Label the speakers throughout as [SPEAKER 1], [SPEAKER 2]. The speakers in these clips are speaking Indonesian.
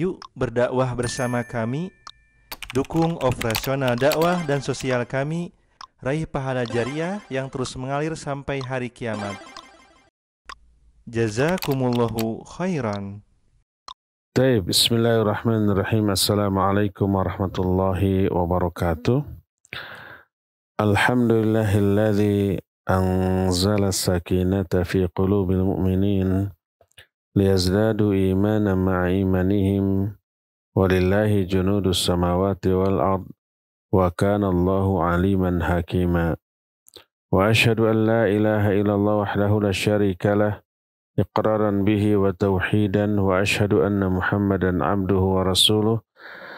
[SPEAKER 1] Yuk berdakwah bersama kami, dukung operasional dakwah dan sosial kami, raih pahala jariah yang terus mengalir sampai hari kiamat. Jazakumullahu khairan.
[SPEAKER 2] Baik, bismillahirrahmanirrahim. Assalamualaikum warahmatullahi wabarakatuh. Alhamdulillahilladzi anzala sakinata fi qulubil mu'minin liyazdadu imanan ma'a imanihim walillahi junudus samawati wal ard wa kana Allahu aliman hakima. Wa asyhadu an la ilaha illallah wahdahu la syarika lah iqraran bihi wa tauhidan wa asyhadu anna Muhammadan abduhu wa rasuluh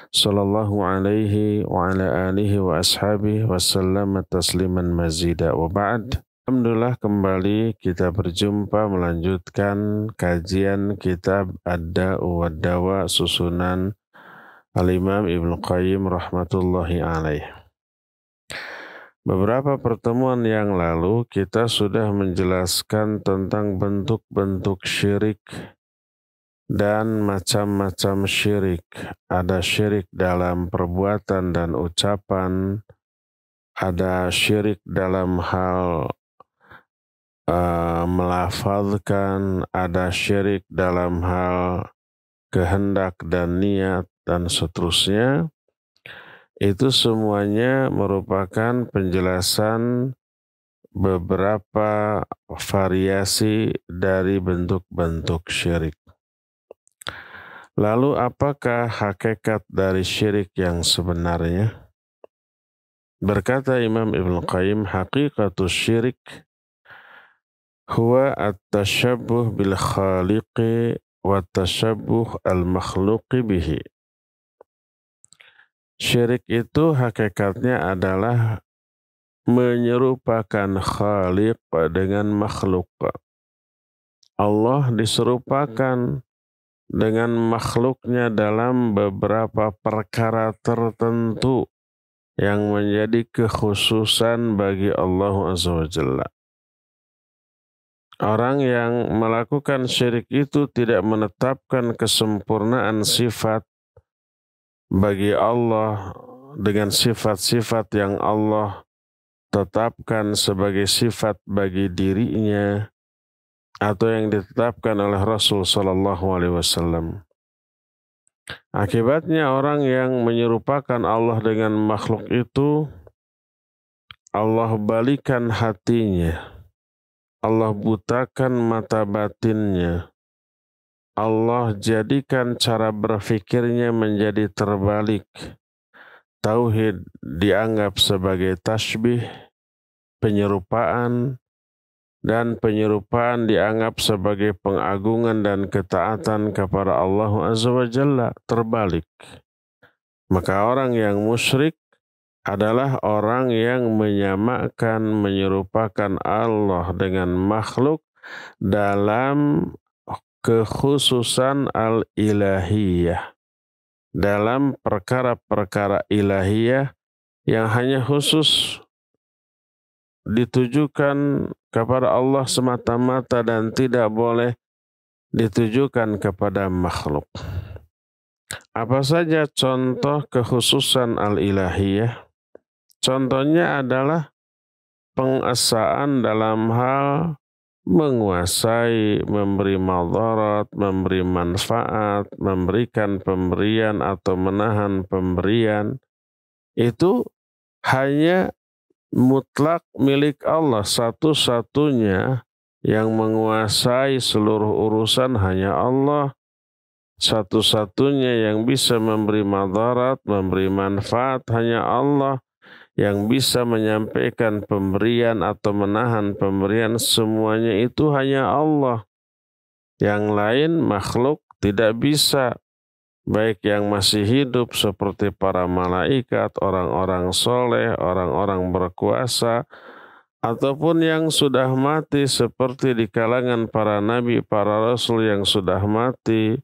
[SPEAKER 2] sallallahu alaihi wa ala alihi wa ashabihi wa sallama tasliman mazida wa ba'd. Alhamdulillah kembali kita berjumpa melanjutkan kajian kitab Ad-Da'u wad-Dawa susunan Al-Imam Ibnu Qayyim rahmatullahi alaih. Beberapa pertemuan yang lalu kita sudah menjelaskan tentang bentuk-bentuk syirik dan macam-macam syirik. Ada syirik dalam perbuatan dan ucapan, ada syirik dalam hal melafazkan, ada syirik dalam hal kehendak dan niat dan seterusnya. Itu semuanya merupakan penjelasan beberapa variasi dari bentuk-bentuk syirik. Lalu apakah hakikat dari syirik yang sebenarnya? Berkata Imam Ibnu Qayyim, haqiqatus syirik huwa at-tashabbuh bil khaliqi wa tashabbuh al-makhluqi bihi. Syirik itu hakikatnya adalah menyerupakan khaliq dengan makhluk. Allah diserupakan dengan makhluknya dalam beberapa perkara tertentu yang menjadi kekhususan bagi Allah Azza wa Jalla. Orang yang melakukan syirik itu tidak menetapkan kesempurnaan sifat bagi Allah dengan sifat-sifat yang Allah tetapkan sebagai sifat bagi dirinya atau yang ditetapkan oleh Rasul Sallallahu Alaihi Wasallam. Akibatnya orang yang menyerupakan Allah dengan makhluk itu, Allah balikan hatinya, Allah butakan mata batinnya, Allah jadikan cara berfikirnya menjadi terbalik. Tauhid dianggap sebagai tasbih, penyerupaan, dan penyerupaan dianggap sebagai pengagungan dan ketaatan kepada Allah Azza wa Jalla, terbalik. Maka orang yang musyrik adalah orang yang menyamakan, menyerupakan Allah dengan makhluk dalam kekhususan al-ilahiyah, dalam perkara-perkara ilahiyah yang hanya khusus ditujukan kepada Allah semata-mata dan tidak boleh ditujukan kepada makhluk. Apa saja contoh kekhususan al-ilahiyah? Contohnya adalah pengesaan dalam hal menguasai, memberi madarat, memberi manfaat, memberikan pemberian atau menahan pemberian. Itu hanya mutlak milik Allah, satu-satunya yang menguasai seluruh urusan hanya Allah. Satu-satunya yang bisa memberi madarat, memberi manfaat hanya Allah. Yang bisa menyampaikan pemberian atau menahan pemberian, semuanya itu hanya Allah. Yang lain makhluk tidak bisa, baik yang masih hidup seperti para malaikat, orang-orang soleh, orang-orang berkuasa, ataupun yang sudah mati seperti di kalangan para nabi, para rasul yang sudah mati,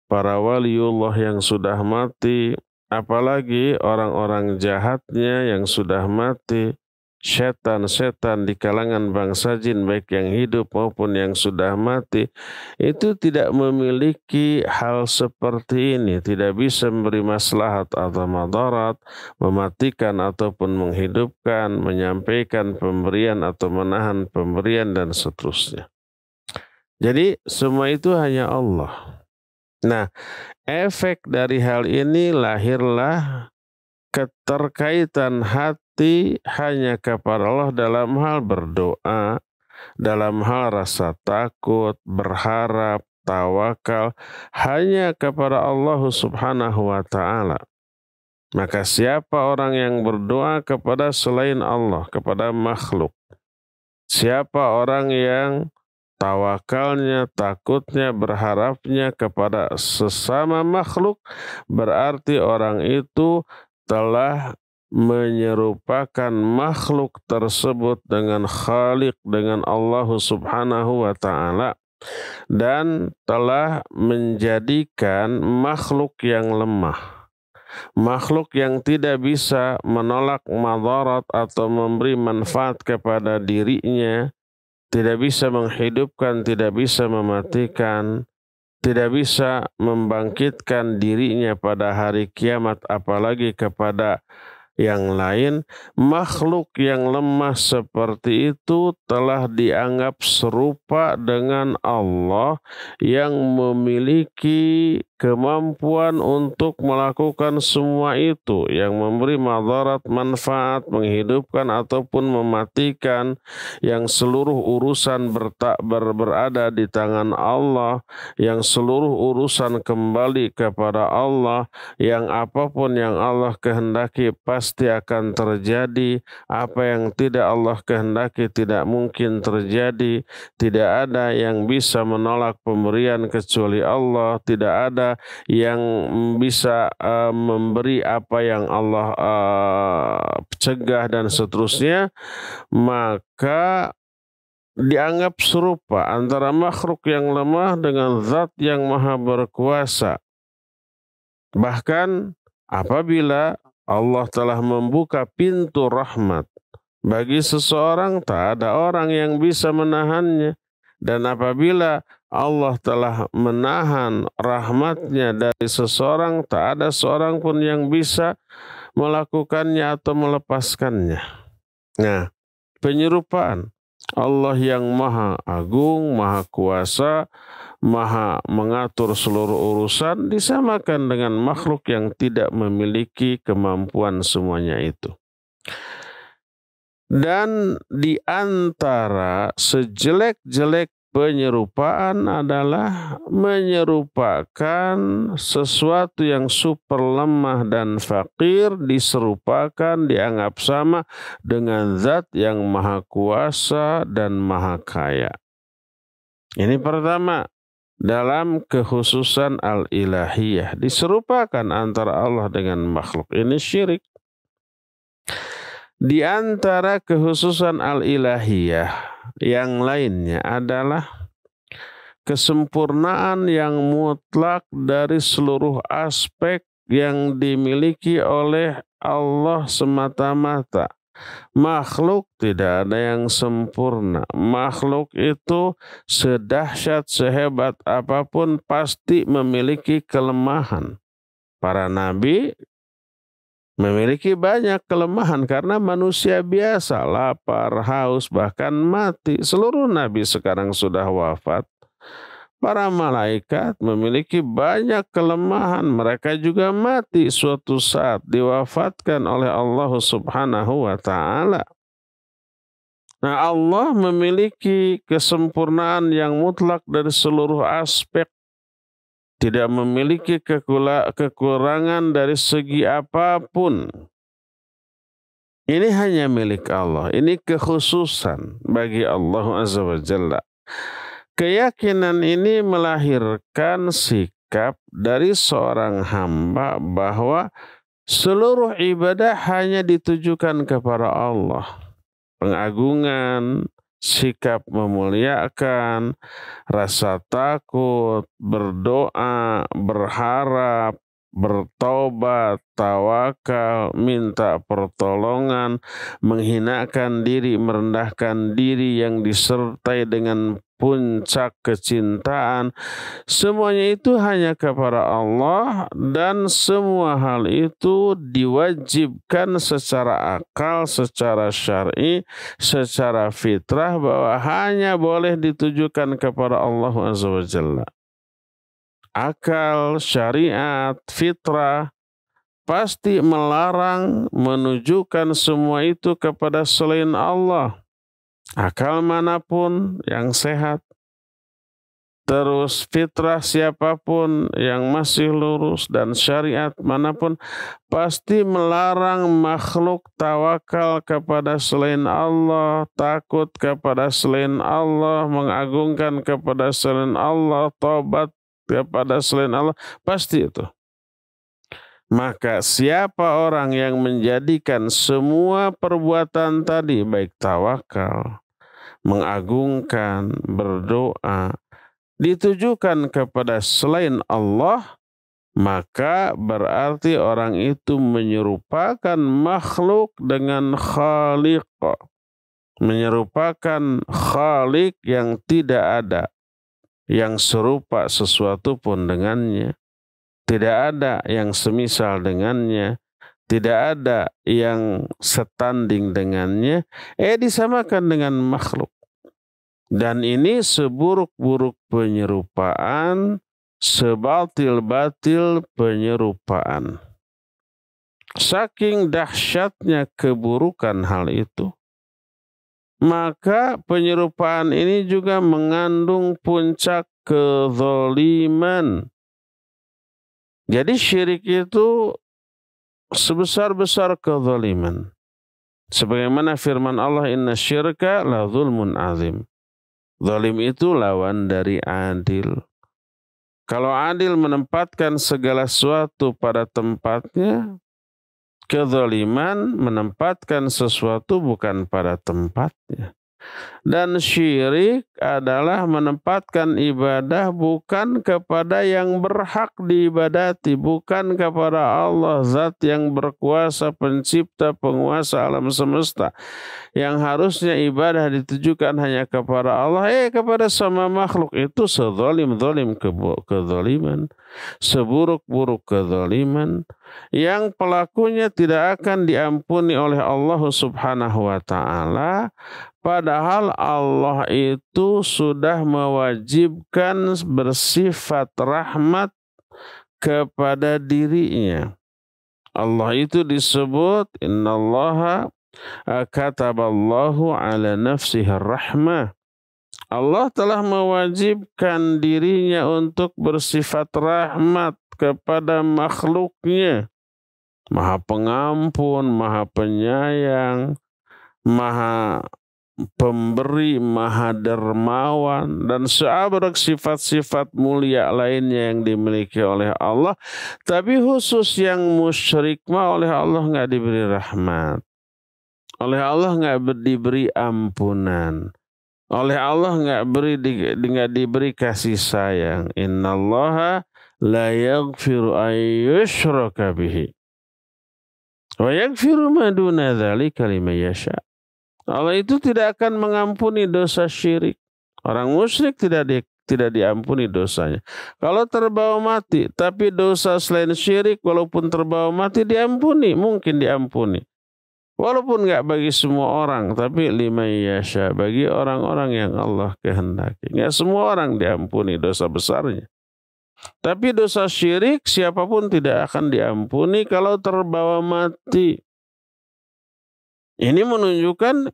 [SPEAKER 2] para waliullah yang sudah mati, apalagi orang-orang jahatnya yang sudah mati, setan-setan di kalangan bangsa jin baik yang hidup maupun yang sudah mati itu tidak memiliki hal seperti ini, tidak bisa memberi maslahat atau madarat, mematikan ataupun menghidupkan, menyampaikan pemberian atau menahan pemberian dan seterusnya. Jadi semua itu hanya Allah. Nah, efek dari hal ini lahirlah keterkaitan hati hanya kepada Allah dalam hal berdoa, dalam hal rasa takut, berharap, tawakal, hanya kepada Allah Subhanahu wa Ta'ala. Maka siapa orang yang berdoa kepada selain Allah, kepada makhluk, siapa orang yang tawakalnya, takutnya, berharapnya kepada sesama makhluk, berarti orang itu telah menyerupakan makhluk tersebut dengan Khalik, dengan Allah Subhanahu wa Ta'ala, dan telah menjadikan makhluk yang lemah, makhluk yang tidak bisa menolak madarat atau memberi manfaat kepada dirinya, tidak bisa menghidupkan, tidak bisa mematikan, tidak bisa membangkitkan dirinya pada hari kiamat, apalagi kepada yang lain. Makhluk yang lemah seperti itu telah dianggap serupa dengan Allah yang memiliki kemampuan untuk melakukan semua itu, yang memberi madarat, manfaat, menghidupkan ataupun mematikan, yang seluruh urusan berada di tangan Allah, yang seluruh urusan kembali kepada Allah, yang apapun yang Allah kehendaki pasti akan terjadi, apa yang tidak Allah kehendaki tidak mungkin terjadi, tidak ada yang bisa menolak pemberian kecuali Allah, tidak ada yang bisa memberi apa yang Allah cegah dan seterusnya, maka dianggap serupa antara makhluk yang lemah dengan zat yang maha berkuasa. Bahkan apabila Allah telah membuka pintu rahmat bagi seseorang, tak ada orang yang bisa menahannya. Dan apabila Allah telah menahan rahmatnya dari seseorang, tak ada seorang pun yang bisa melakukannya atau melepaskannya. Nah, penyerupaan Allah yang maha agung, maha kuasa, maha mengatur seluruh urusan disamakan dengan makhluk yang tidak memiliki kemampuan semuanya itu. Dan di antara sejelek-jelek penyerupaan adalah menyerupakan sesuatu yang super lemah dan fakir, diserupakan, dianggap sama dengan zat yang maha kuasa dan maha kaya. Ini pertama, dalam kekhususan al-ilahiyah, diserupakan antara Allah dengan makhluk. Ini syirik. Di antara kekhususan al-ilahiyah yang lainnya adalah kesempurnaan yang mutlak dari seluruh aspek yang dimiliki oleh Allah semata-mata. Makhluk tidak ada yang sempurna. Makhluk itu sedahsyat, sehebat apapun pasti memiliki kelemahan. Para nabi memiliki banyak kelemahan karena manusia biasa, lapar, haus, bahkan mati. Seluruh nabi sekarang sudah wafat. Para malaikat memiliki banyak kelemahan. Mereka juga mati suatu saat, diwafatkan oleh Allah Subhanahu wa Ta'ala. Nah, Allah memiliki kesempurnaan yang mutlak dari seluruh aspek. Tidak memiliki kekurangan dari segi apapun. Ini hanya milik Allah. Ini kekhususan bagi Allah Azza wa Jalla. Keyakinan ini melahirkan sikap dari seorang hamba bahwa seluruh ibadah hanya ditujukan kepada Allah. Pengagungan, sikap memuliakan, rasa takut, berdoa, berharap, bertobat, tawakal, minta pertolongan, menghinakan diri, merendahkan diri yang disertai dengan puncak kecintaan, semuanya itu hanya kepada Allah, dan semua hal itu diwajibkan secara akal, secara syar'i, secara fitrah, bahwa hanya boleh ditujukan kepada Allah Azza wa Jalla. Akal, syariat, fitrah pasti melarang menunjukkan semua itu kepada selain Allah. Akal manapun yang sehat, terus fitrah siapapun yang masih lurus, dan syariat manapun pasti melarang makhluk tawakal kepada selain Allah, takut kepada selain Allah, mengagungkan kepada selain Allah, tobat kepada selain Allah, pasti itu. Maka siapa orang yang menjadikan semua perbuatan tadi, baik tawakal, mengagungkan, berdoa, ditujukan kepada selain Allah, maka berarti orang itu menyerupakan makhluk dengan Khaliq, menyerupakan Khaliq yang tidak ada yang serupa sesuatu pun dengannya, tidak ada yang semisal dengannya, tidak ada yang setanding dengannya, disamakan dengan makhluk. Dan ini seburuk-buruk penyerupaan, sebatil-batil penyerupaan. Saking dahsyatnya keburukan hal itu, maka penyerupaan ini juga mengandung puncak kezaliman. Jadi syirik itu sebesar-besar kezaliman. Sebagaimana firman Allah, inna syirka la zulmun azim. Zalim itu lawan dari adil. Kalau adil menempatkan segala sesuatu pada tempatnya, kezaliman menempatkan sesuatu bukan pada tempatnya. Dan syirik adalah menempatkan ibadah bukan kepada yang berhak diibadati, bukan kepada Allah, zat yang berkuasa, pencipta, penguasa alam semesta, yang harusnya ibadah ditujukan hanya kepada Allah, kepada sama makhluk. Itu sezalim-zalim kezaliman, seburuk-buruk kezaliman, yang pelakunya tidak akan diampuni oleh Allah Subhanahu wa Ta'ala. Padahal Allah itu sudah mewajibkan bersifat rahmat kepada dirinya. Allah itu disebut innallaha kataballahu ala nafsihi rahmah. Allah telah mewajibkan dirinya untuk bersifat rahmat kepada makhluknya. Maha pengampun, maha penyayang, maha pemberi, maha dermawan, dan seabrek sifat-sifat mulia lainnya yang dimiliki oleh Allah. Tapi khusus yang musyrik oleh Allah nggak diberi rahmat, oleh Allah nggak diberi ampunan, oleh Allah nggak diberi kasih sayang. Innallaha la yaghfiru an yushraka bihi wa yaghfiru ma duna dzalika liman yasha. Allah itu tidak akan mengampuni dosa syirik. Orang musyrik tidak diampuni dosanya. Kalau terbawa mati, tapi dosa selain syirik walaupun terbawa mati diampuni, mungkin diampuni. Walaupun nggak bagi semua orang, tapi liman yasha, bagi orang-orang yang Allah kehendaki. Nggak semua orang diampuni dosa besarnya. Tapi dosa syirik siapapun tidak akan diampuni kalau terbawa mati. Ini menunjukkan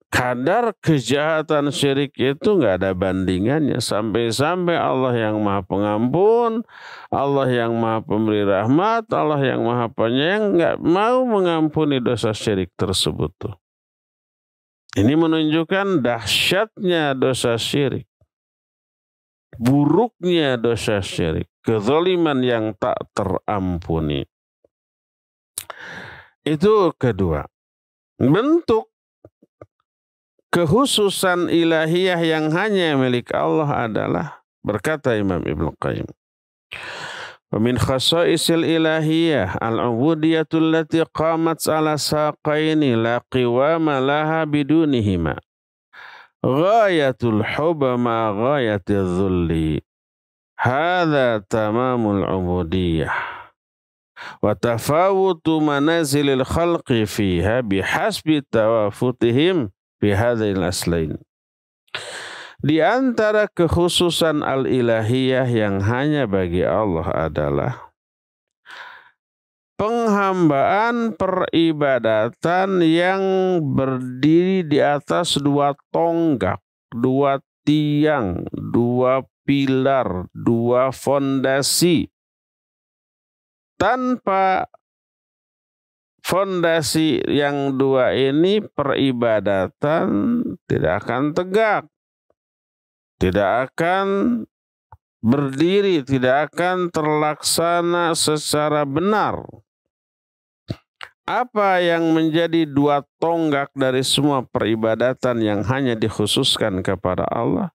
[SPEAKER 2] kadar kejahatan syirik itu nggak ada bandingannya. Sampai-sampai Allah yang maha pengampun, Allah yang maha pemberi rahmat, Allah yang maha penyayang nggak mau mengampuni dosa syirik tersebut. Ini menunjukkan dahsyatnya dosa syirik, buruknya dosa syirik, kezaliman yang tak terampuni. Itu kedua. Bentuk kekhususan ilahiyah yang hanya milik Allah adalah, berkata Imam Ibnu Qayyim, Wa min khasaisil ilahiyah al-ubudiyatul lati qamat ala saqaini la qiwama laha bidunihima. Ghayatul hubba ma ghayatil dhulli. Hadza tamamul ubudiyah. Wa tafawutu manazilil khalqi fiha bihasbi tawafutihim bihadzal aslain. Di antara kekhususan al-ilahiyah yang hanya bagi Allah adalah penghambaan peribadatan yang berdiri di atas dua tonggak, dua tiang, dua pilar, dua fondasi. Tanpa fondasi yang dua ini peribadatan tidak akan tegak, tidak akan berdiri, tidak akan terlaksana secara benar. Apa yang menjadi dua tonggak dari semua peribadatan yang hanya dikhususkan kepada Allah?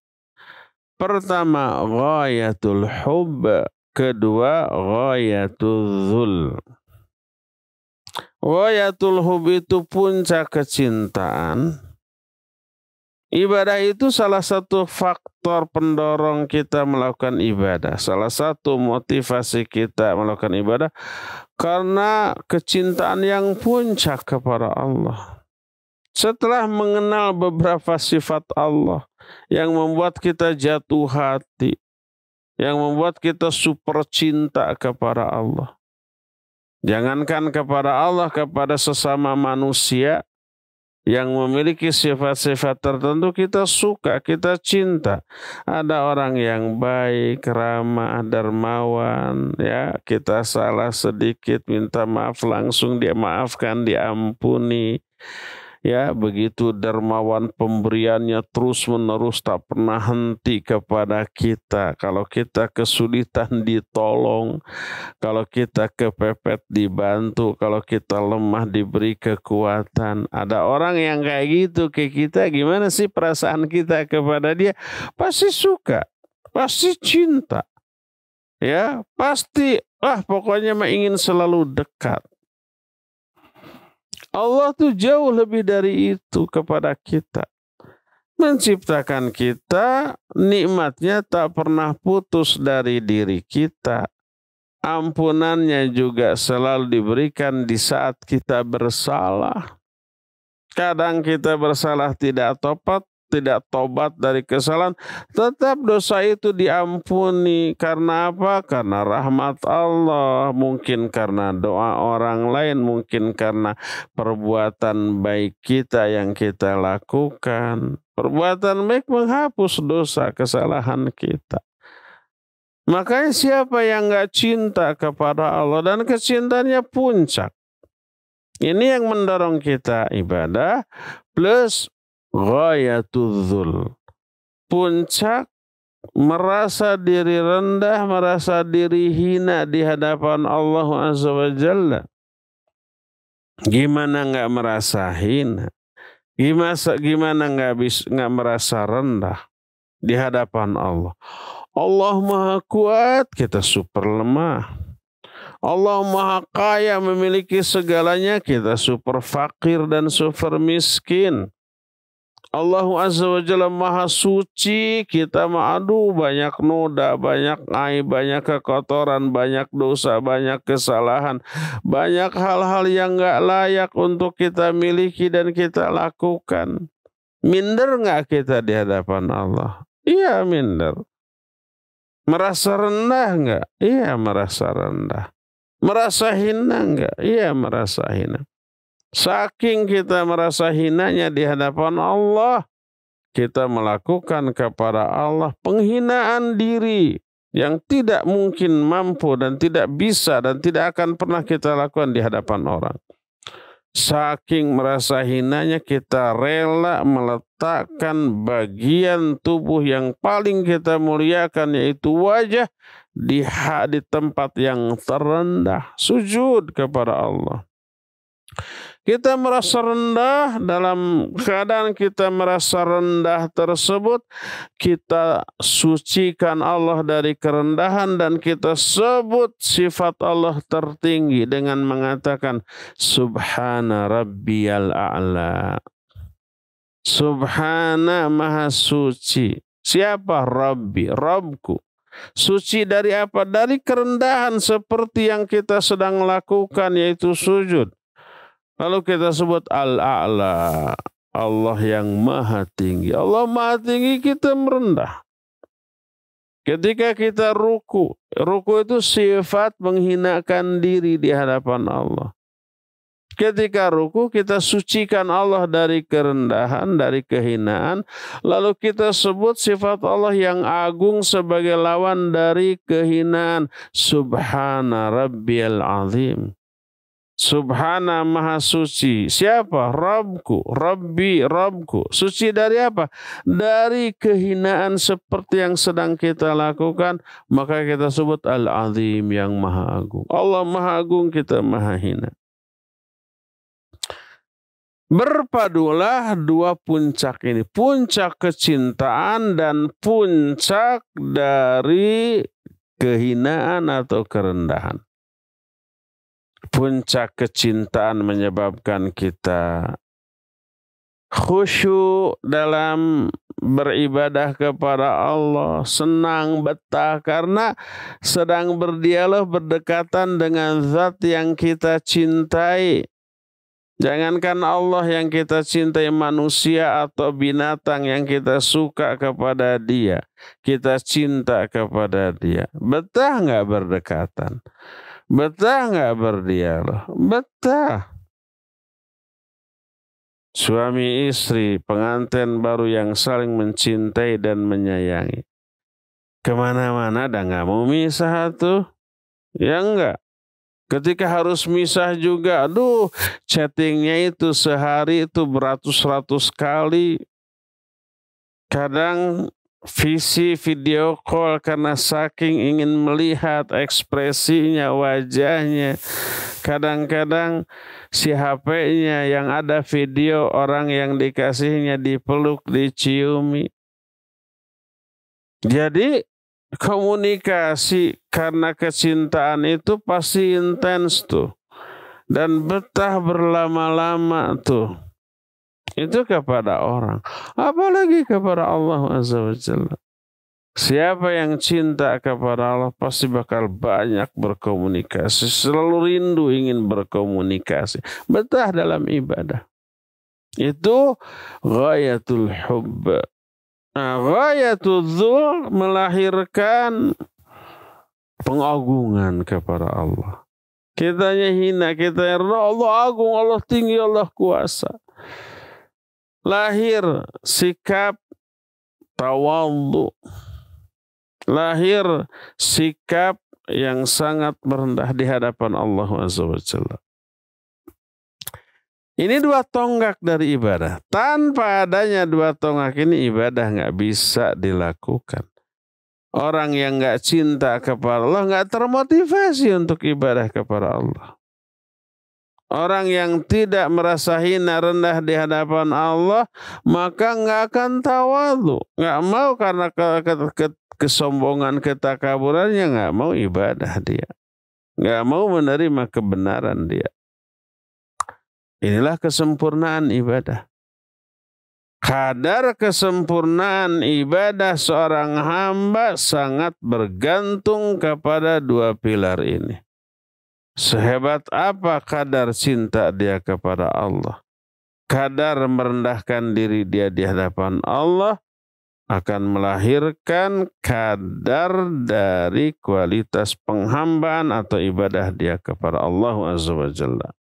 [SPEAKER 2] Pertama, ghayatul hubb. Kedua, ghayatul dhul. Ghayatul hubb itu puncak kecintaan. Ibadah itu salah satu faktor pendorong kita melakukan ibadah. Salah satu motivasi kita melakukan ibadah karena kecintaan yang puncak kepada Allah. Setelah mengenal beberapa sifat Allah yang membuat kita jatuh hati, yang membuat kita super cinta kepada Allah. Jangankan kepada Allah, kepada sesama manusia yang memiliki sifat-sifat tertentu kita suka, kita cinta. Ada orang yang baik, ramah, dermawan, ya, kita salah sedikit minta maaf langsung dia maafkan, diampuni. Ya, begitu dermawan pemberiannya terus-menerus tak pernah henti kepada kita. Kalau kita kesulitan ditolong, kalau kita kepepet dibantu, kalau kita lemah diberi kekuatan. Ada orang yang kayak gitu ke kita, gimana sih perasaan kita kepada dia? Pasti suka, pasti cinta. Ya, pasti pokoknya mah ingin selalu dekat. Allah tuh jauh lebih dari itu kepada kita. Menciptakan kita, nikmatnya tak pernah putus dari diri kita. Ampunannya juga selalu diberikan di saat kita bersalah. Kadang kita bersalah tidak tobat dari kesalahan, tetap dosa itu diampuni. Karena apa? Karena rahmat Allah, mungkin karena doa orang lain, mungkin karena perbuatan baik kita yang kita lakukan. Perbuatan baik menghapus dosa kesalahan kita. Makanya siapa yang gak cinta kepada Allah dan kecintaannya puncak, ini yang mendorong kita ibadah plus ghayatul dhul. Puncak merasa diri rendah, merasa diri hina di hadapan Allah Azza wa Jalla. Gimana nggak merasa hina? Gimana nggak merasa rendah di hadapan Allah? Allah Maha Kuat, kita super lemah. Allah Maha Kaya, memiliki segalanya, kita super fakir dan super miskin. Allah Azza wa Jalla Maha Suci, kita banyak noda, banyak aib, banyak kekotoran, banyak dosa, banyak kesalahan, banyak hal-hal yang gak layak untuk kita miliki dan kita lakukan. Minder gak kita di hadapan Allah? Iya, minder. Merasa rendah gak? Iya, merasa rendah. Merasa hina gak? Iya, merasa hina. Saking kita merasa hinanya di hadapan Allah, kita melakukan kepada Allah penghinaan diri yang tidak mungkin mampu dan tidak bisa dan tidak akan pernah kita lakukan di hadapan orang. Saking merasa hinanya kita rela meletakkan bagian tubuh yang paling kita muliakan, yaitu wajah, di tempat yang terendah, sujud kepada Allah. Kita merasa rendah, dalam keadaan kita merasa rendah tersebut, kita sucikan Allah dari kerendahan dan kita sebut sifat Allah tertinggi dengan mengatakan Subhana Rabbiyal A'la. Subhana Maha Suci. Siapa? Rabbi, Rabbku. Suci dari apa? Dari kerendahan seperti yang kita sedang lakukan, yaitu sujud. Lalu kita sebut Al-A'la, Allah yang maha tinggi. Allah maha tinggi, kita merendah. Ketika kita ruku, ruku itu sifat menghinakan diri di hadapan Allah. Ketika ruku kita sucikan Allah dari kerendahan, dari kehinaan. Lalu kita sebut sifat Allah yang agung sebagai lawan dari kehinaan. Subhana Rabbiyal Azim. Subhana Maha Suci. Siapa? Rabbku. Rabbi, Rabbku. Suci dari apa? Dari kehinaan seperti yang sedang kita lakukan. Maka kita sebut Al-Azim, yang Maha Agung. Allah Maha Agung, kita Maha Hina. Berpadulah dua puncak ini. Puncak kecintaan dan puncak dari kehinaan atau kerendahan. Puncak kecintaan menyebabkan kita khusyuk dalam beribadah kepada Allah, senang, betah karena sedang berdialog, berdekatan dengan zat yang kita cintai. Jangankan Allah yang kita cintai, manusia atau binatang yang kita suka kepada dia, kita cinta kepada dia. Betah nggak berdekatan? Betah nggak berdialog? Betah. Suami istri, pengantin baru yang saling mencintai dan menyayangi. Kemana-mana dah nggak mau misah tuh. Ya enggak. Ketika harus misah juga, aduh, chattingnya itu sehari itu beratus-ratus kali. Kadang video call karena saking ingin melihat ekspresinya, wajahnya. Kadang-kadang si HP-nya yang ada video orang yang dikasihnya dipeluk, diciumi. Jadi komunikasi karena kecintaan itu pasti intens tuh. Dan betah berlama-lama tuh. Itu kepada orang. Apalagi kepada Allah Azza wa Jalla. Siapa yang cinta kepada Allah pasti bakal banyak berkomunikasi. Selalu rindu ingin berkomunikasi. Betah dalam ibadah. Itu ghayatul hubb. Nah, ghayatul dzul melahirkan pengagungan kepada Allah. Kitanya hina, kita Allah agung, Allah tinggi, Allah kuasa. Lahir sikap tawadhu. Lahir sikap yang sangat merendah di hadapan Allah Azza wa Jalla. Ini dua tonggak dari ibadah. Tanpa adanya dua tonggak ini ibadah nggak bisa dilakukan. Orang yang nggak cinta kepada Allah nggak termotivasi untuk ibadah kepada Allah. Orang yang tidak merasa hina rendah di hadapan Allah maka nggak akan tawadhu. Nggak mau karena kesombongan, ketakaburannya nggak mau ibadah dia. Nggak mau menerima kebenaran dia. Inilah kesempurnaan ibadah. Kadar kesempurnaan ibadah seorang hamba sangat bergantung kepada dua pilar ini. Sehebat apa kadar cinta dia kepada Allah, kadar merendahkan diri dia di hadapan Allah akan melahirkan kadar dari kualitas penghambaan atau ibadah dia kepada Allah Azza wa Jalla.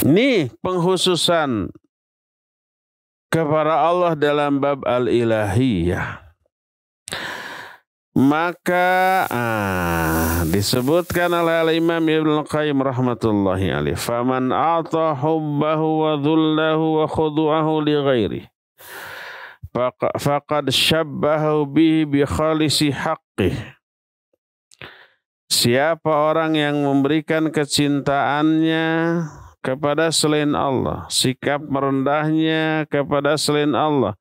[SPEAKER 2] Ini penghususan kepada Allah dalam bab al-ilahiyah. Maka disebutkan oleh Al-Imam Ibnu Qayyim rahmatullahi alaih, faman a'ta hubbahu wa dhullahu wa khudu'ahu li ghairi faqad syabbahu bihi bi khalisi haqqih. Siapa orang yang memberikan kecintaannya kepada selain Allah, sikap merendahnya kepada selain Allah,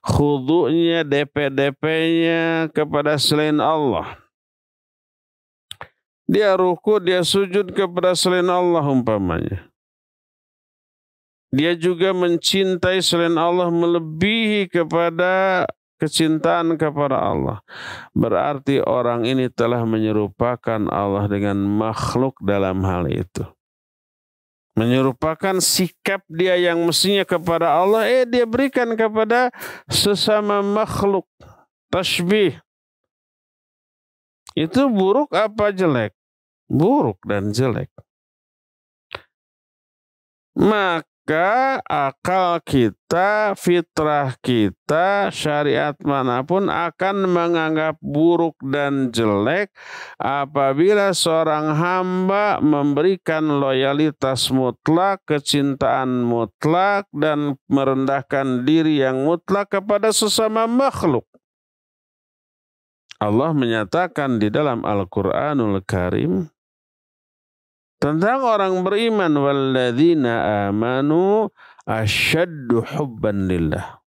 [SPEAKER 2] khudu'nya, DP-DP-nya kepada selain Allah, dia ruku, dia sujud kepada selain Allah umpamanya, dia juga mencintai selain Allah melebihi kepada kecintaan kepada Allah, berarti orang ini telah menyerupakan Allah dengan makhluk dalam hal itu. Menyerupakan sikap dia yang mestinya kepada Allah, dia berikan kepada sesama makhluk. Tashbih. Itu buruk apa jelek? Buruk dan jelek. Maka akal kita, fitrah kita, syariat manapun akan menganggap buruk dan jelek apabila seorang hamba memberikan loyalitas mutlak, kecintaan mutlak, dan merendahkan diri yang mutlak kepada sesama makhluk. Allah menyatakan di dalam Al-Quranul Karim tentang orang beriman, walladzina amanu asyaddu hubban lillah.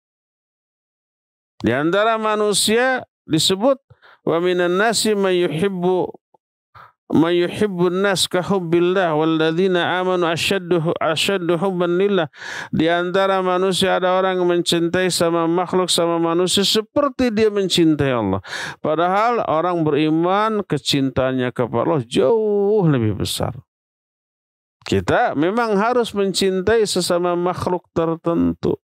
[SPEAKER 2] Di antara manusia disebut wa minan nasi may yuhibbun nas ka hubbillah walladzina amanu asyaddu hubban lillah. Di antara manusia ada orang mencintai sama makhluk, sama manusia seperti dia mencintai Allah. Padahal orang beriman kecintaannya kepada Allah jauh lebih besar. Kita memang harus mencintai sesama makhluk tertentu.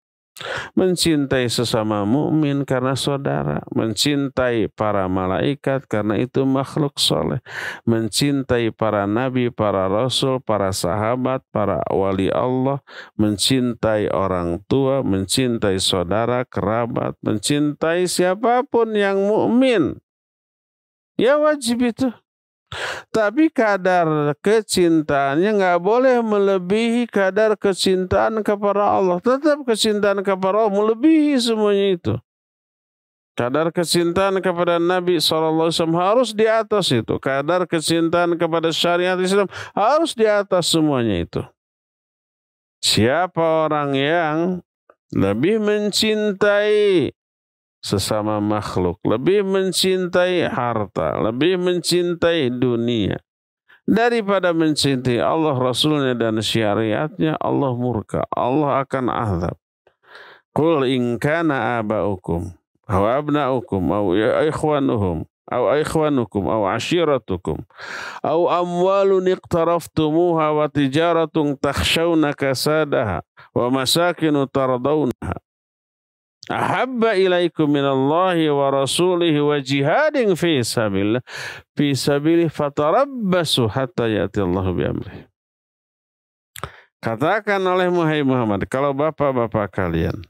[SPEAKER 2] Mencintai sesama mukmin karena saudara. Mencintai para malaikat karena itu makhluk soleh. Mencintai para nabi, para rasul, para sahabat, para wali Allah. Mencintai orang tua, mencintai saudara, kerabat. Mencintai siapapun yang mukmin. Ya wajib itu. Tapi kadar kecintaannya nggak boleh melebihi kadar kecintaan kepada Allah. Tetap kecintaan kepada Allah melebihi semuanya itu. Kadar kecintaan kepada Nabi SAW harus di atas itu. Kadar kecintaan kepada syariat Islam harus di atas semuanya itu. Siapa orang yang lebih mencintai sesama makhluk, lebih mencintai harta, lebih mencintai dunia daripada mencintai Allah, Rasulnya dan syariatnya, Allah murka, Allah akan azab. Qul in kana aba'ukum aw abna'ukum aw ikhwanukum aw ashiratukum aw amwalun iqtaraftumuha wa tijaratun takhshawna kasadaha wa masakinu tardawnaha ahabba ilaikum minallahi wa rasulihi wa jihadin fi sabilihi fatarabbasu hatta ya'tiallahu bi'amrihi. Katakan oleh Muhammad, kalau bapak-bapak kalian,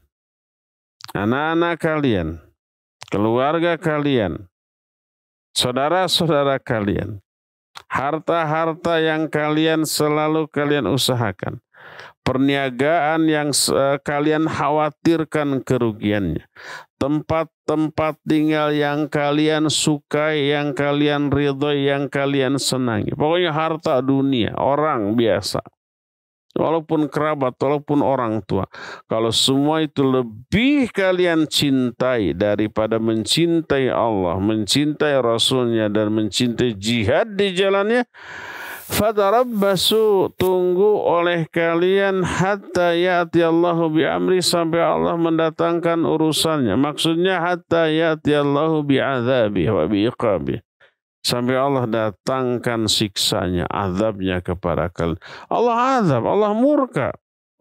[SPEAKER 2] anak-anak kalian, keluarga kalian, saudara-saudara kalian, harta-harta yang kalian selalu kalian usahakan, perniagaan yang kalian khawatirkan kerugiannya, tempat-tempat tinggal yang kalian sukai, yang kalian ridhoi, yang kalian senangi. Pokoknya harta dunia, orang biasa. Walaupun kerabat, walaupun orang tua. Kalau semua itu lebih kalian cintai daripada mencintai Allah, mencintai Rasulnya, dan mencintai jihad di jalannya, fatarabbasu, tunggu oleh kalian hatta ya'tiallahu bi'amri, sampai Allah mendatangkan urusannya. Maksudnya hatta ya'tiallahu bi'adzabi wa bi'iqabi, sampai Allah datangkan siksanya, azabnya kepada kalian. Allah azab, Allah murka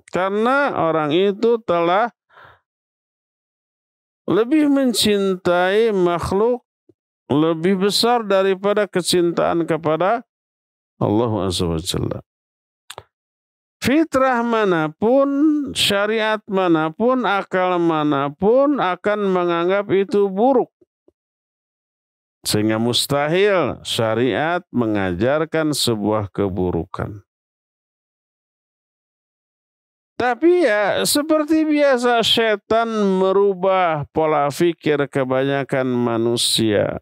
[SPEAKER 2] karena orang itu telah lebih mencintai makhluk lebih besar daripada kecintaan kepada Allah Azza wa Jalla. Fitrah manapun, syariat manapun, akal manapun akan menganggap itu buruk. Sehingga mustahil syariat mengajarkan sebuah keburukan. Tapi ya seperti biasa, setan merubah pola pikir kebanyakan manusia.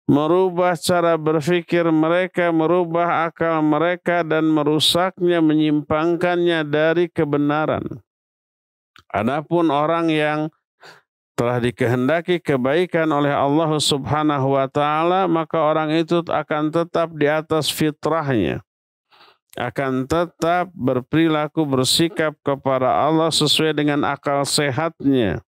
[SPEAKER 2] merubah cara berpikir mereka, merubah akal mereka, dan merusaknya, menyimpangkannya dari kebenaran. Adapun orang yang telah dikehendaki kebaikan oleh Allah Subhanahu wa taala, maka orang itu akan tetap di atas fitrahnya, akan tetap berperilaku, bersikap kepada Allah sesuai dengan akal sehatnya.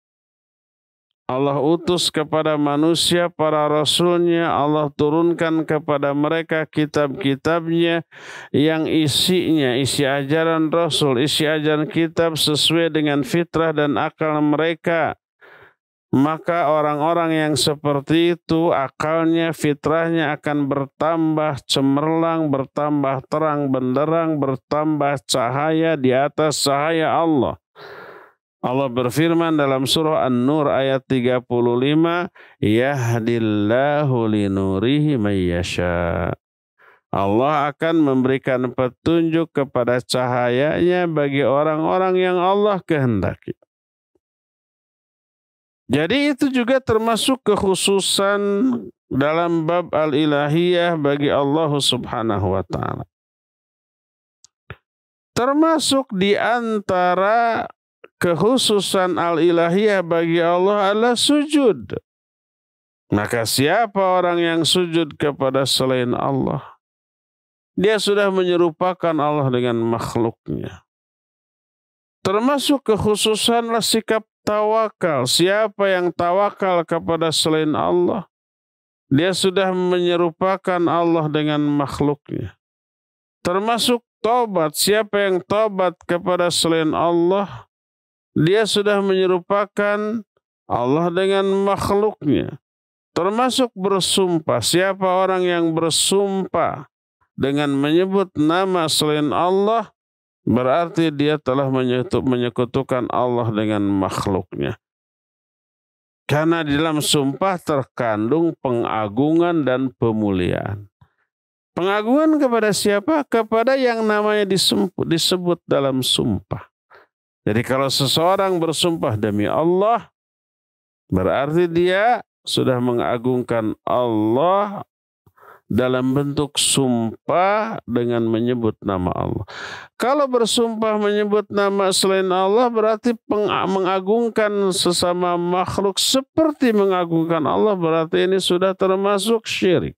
[SPEAKER 2] Allah utus kepada manusia para rasulnya, Allah turunkan kepada mereka kitab-kitabnya yang isinya isi ajaran rasul, isi ajaran kitab sesuai dengan fitrah dan akal mereka. Maka orang-orang yang seperti itu akalnya, fitrahnya akan bertambah cemerlang, bertambah terang benderang, bertambah cahaya di atas cahaya Allah. Allah berfirman dalam surah An-Nur ayat 35, Yahdillahu linurihi mayyasha. Allah akan memberikan petunjuk kepada cahayanya bagi orang-orang yang Allah kehendaki. Jadi itu juga termasuk kekhususan dalam bab al-ilahiyah bagi Allah Subhanahu wa taala. Termasuk di antara kekhususan al-ilahiyah bagi Allah adalah sujud. Maka siapa orang yang sujud kepada selain Allah, dia sudah menyerupakan Allah dengan makhluknya. Termasuk kekhususanlah sikap tawakal. Siapa yang tawakal kepada selain Allah, dia sudah menyerupakan Allah dengan makhluknya. Termasuk taubat. Siapa yang taubat kepada selain Allah, dia sudah menyerupakan Allah dengan makhluknya. Termasuk bersumpah. Siapa orang yang bersumpah dengan menyebut nama selain Allah, berarti dia telah menyekutukan Allah dengan makhluknya. Karena di dalam sumpah terkandung pengagungan dan pemuliaan. Pengagungan kepada siapa? Kepada yang namanya disebut dalam sumpah. Jadi kalau seseorang bersumpah demi Allah, berarti dia sudah mengagungkan Allah dalam bentuk sumpah dengan menyebut nama Allah. Kalau bersumpah menyebut nama selain Allah, berarti mengagungkan sesama makhluk seperti mengagungkan Allah, berarti ini sudah termasuk syirik.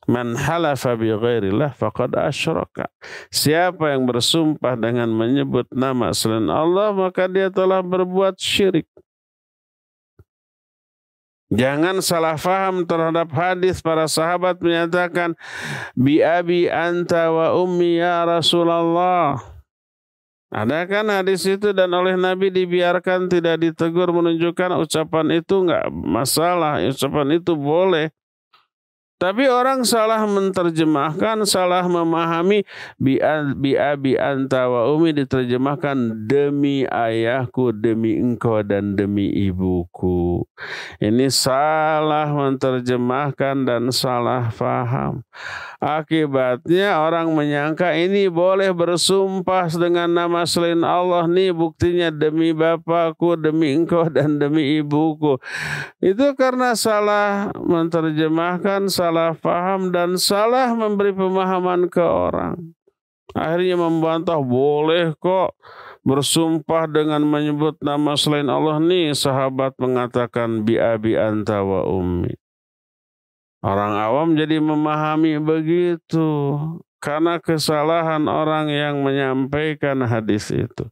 [SPEAKER 2] Man halafa bi ghairillah faqad asyraka. Siapa yang bersumpah dengan menyebut nama selain Allah, maka dia telah berbuat syirik. Jangan salah faham terhadap hadis para sahabat menyatakan bi abi anta wa ummi ya Rasulullah. Ada kan hadis itu dan oleh Nabi dibiarkan, tidak ditegur, menunjukkan ucapan itu enggak masalah, ucapan itu boleh. Tapi orang salah menerjemahkan, salah memahami bi abi anta wa ummi diterjemahkan demi ayahku, demi engkau dan demi ibuku. Ini salah menerjemahkan dan salah faham. Akibatnya orang menyangka ini boleh bersumpah dengan nama selain Allah, nih buktinya demi bapakku, demi engkau dan demi ibuku. Itu karena salah menerjemahkan, salah paham dan salah memberi pemahaman ke orang. Akhirnya membantah, boleh kok bersumpah dengan menyebut nama selain Allah. Nih sahabat mengatakan bi abi anta wa ummi. Orang awam jadi memahami begitu karena kesalahan orang yang menyampaikan hadis itu.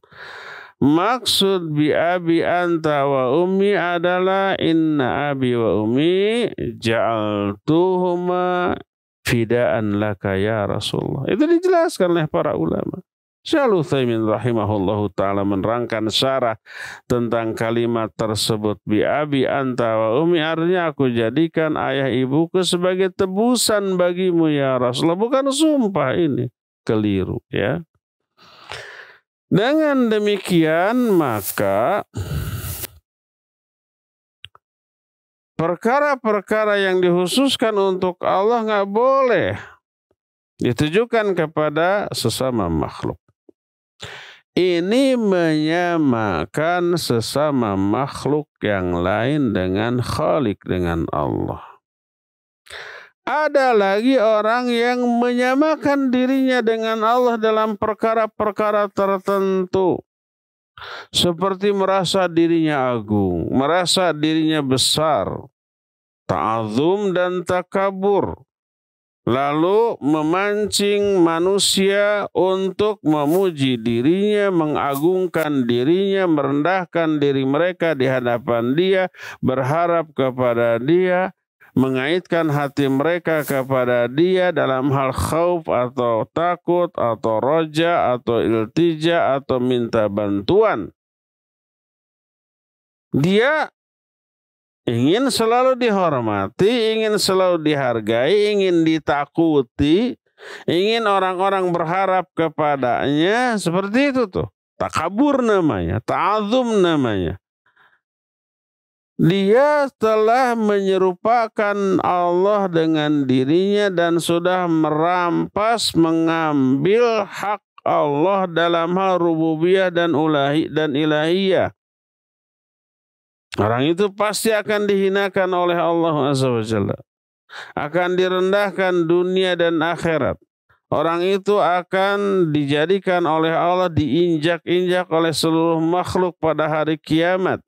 [SPEAKER 2] Maksud bi abi anta wa ummi adalah inna abi wa ummi ja'altuhuma fidaan laka ya Rasulullah. Itu dijelaskan oleh para ulama. Syekh Utsaimin rahimahullahu ta'ala menerangkan syarah tentang kalimat tersebut. Bi abi anta wa ummi artinya aku jadikan ayah ibuku sebagai tebusan bagimu ya Rasulullah. Bukan sumpah, ini keliru ya. Dengan demikian maka perkara-perkara yang dikhususkan untuk Allah nggak boleh ditujukan kepada sesama makhluk. Ini menyamakan sesama makhluk yang lain dengan Khalik, dengan Allah. Ada lagi orang yang menyamakan dirinya dengan Allah dalam perkara-perkara tertentu. Seperti merasa dirinya agung, merasa dirinya besar, ta'azum dan takabur. Lalu memancing manusia untuk memuji dirinya, mengagungkan dirinya, merendahkan diri mereka di hadapan dia, berharap kepada dia, mengaitkan hati mereka kepada dia dalam hal khauf atau takut atau roja atau iltija atau minta bantuan. Dia ingin selalu dihormati, ingin selalu dihargai, ingin ditakuti, ingin orang-orang berharap kepadanya. Seperti itu tuh. Takabur namanya, ta'azum namanya. Dia telah menyerupakan Allah dengan dirinya dan sudah merampas, mengambil hak Allah dalam hal rububiyah dan ilahiyah. Orang itu pasti akan dihinakan oleh Allah Azza wa Jalla. Akan direndahkan dunia dan akhirat. Orang itu akan dijadikan oleh Allah, diinjak-injak oleh seluruh makhluk pada hari kiamat.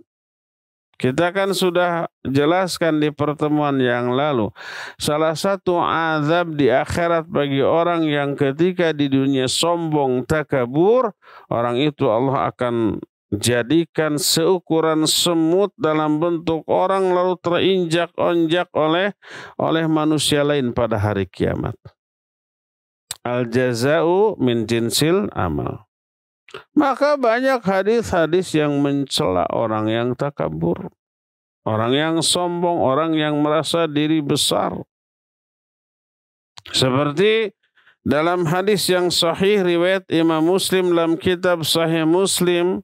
[SPEAKER 2] Kita kan sudah jelaskan di pertemuan yang lalu. Salah satu azab di akhirat bagi orang yang ketika di dunia sombong takabur, orang itu Allah akan jadikan seukuran semut dalam bentuk orang lalu terinjak-onjak oleh manusia lain pada hari kiamat. Al-jaza'u min jinsil amal. Maka banyak hadis-hadis yang mencela orang yang takabur, orang yang sombong, orang yang merasa diri besar. Seperti dalam hadis yang sahih riwayat Imam Muslim dalam kitab Sahih Muslim,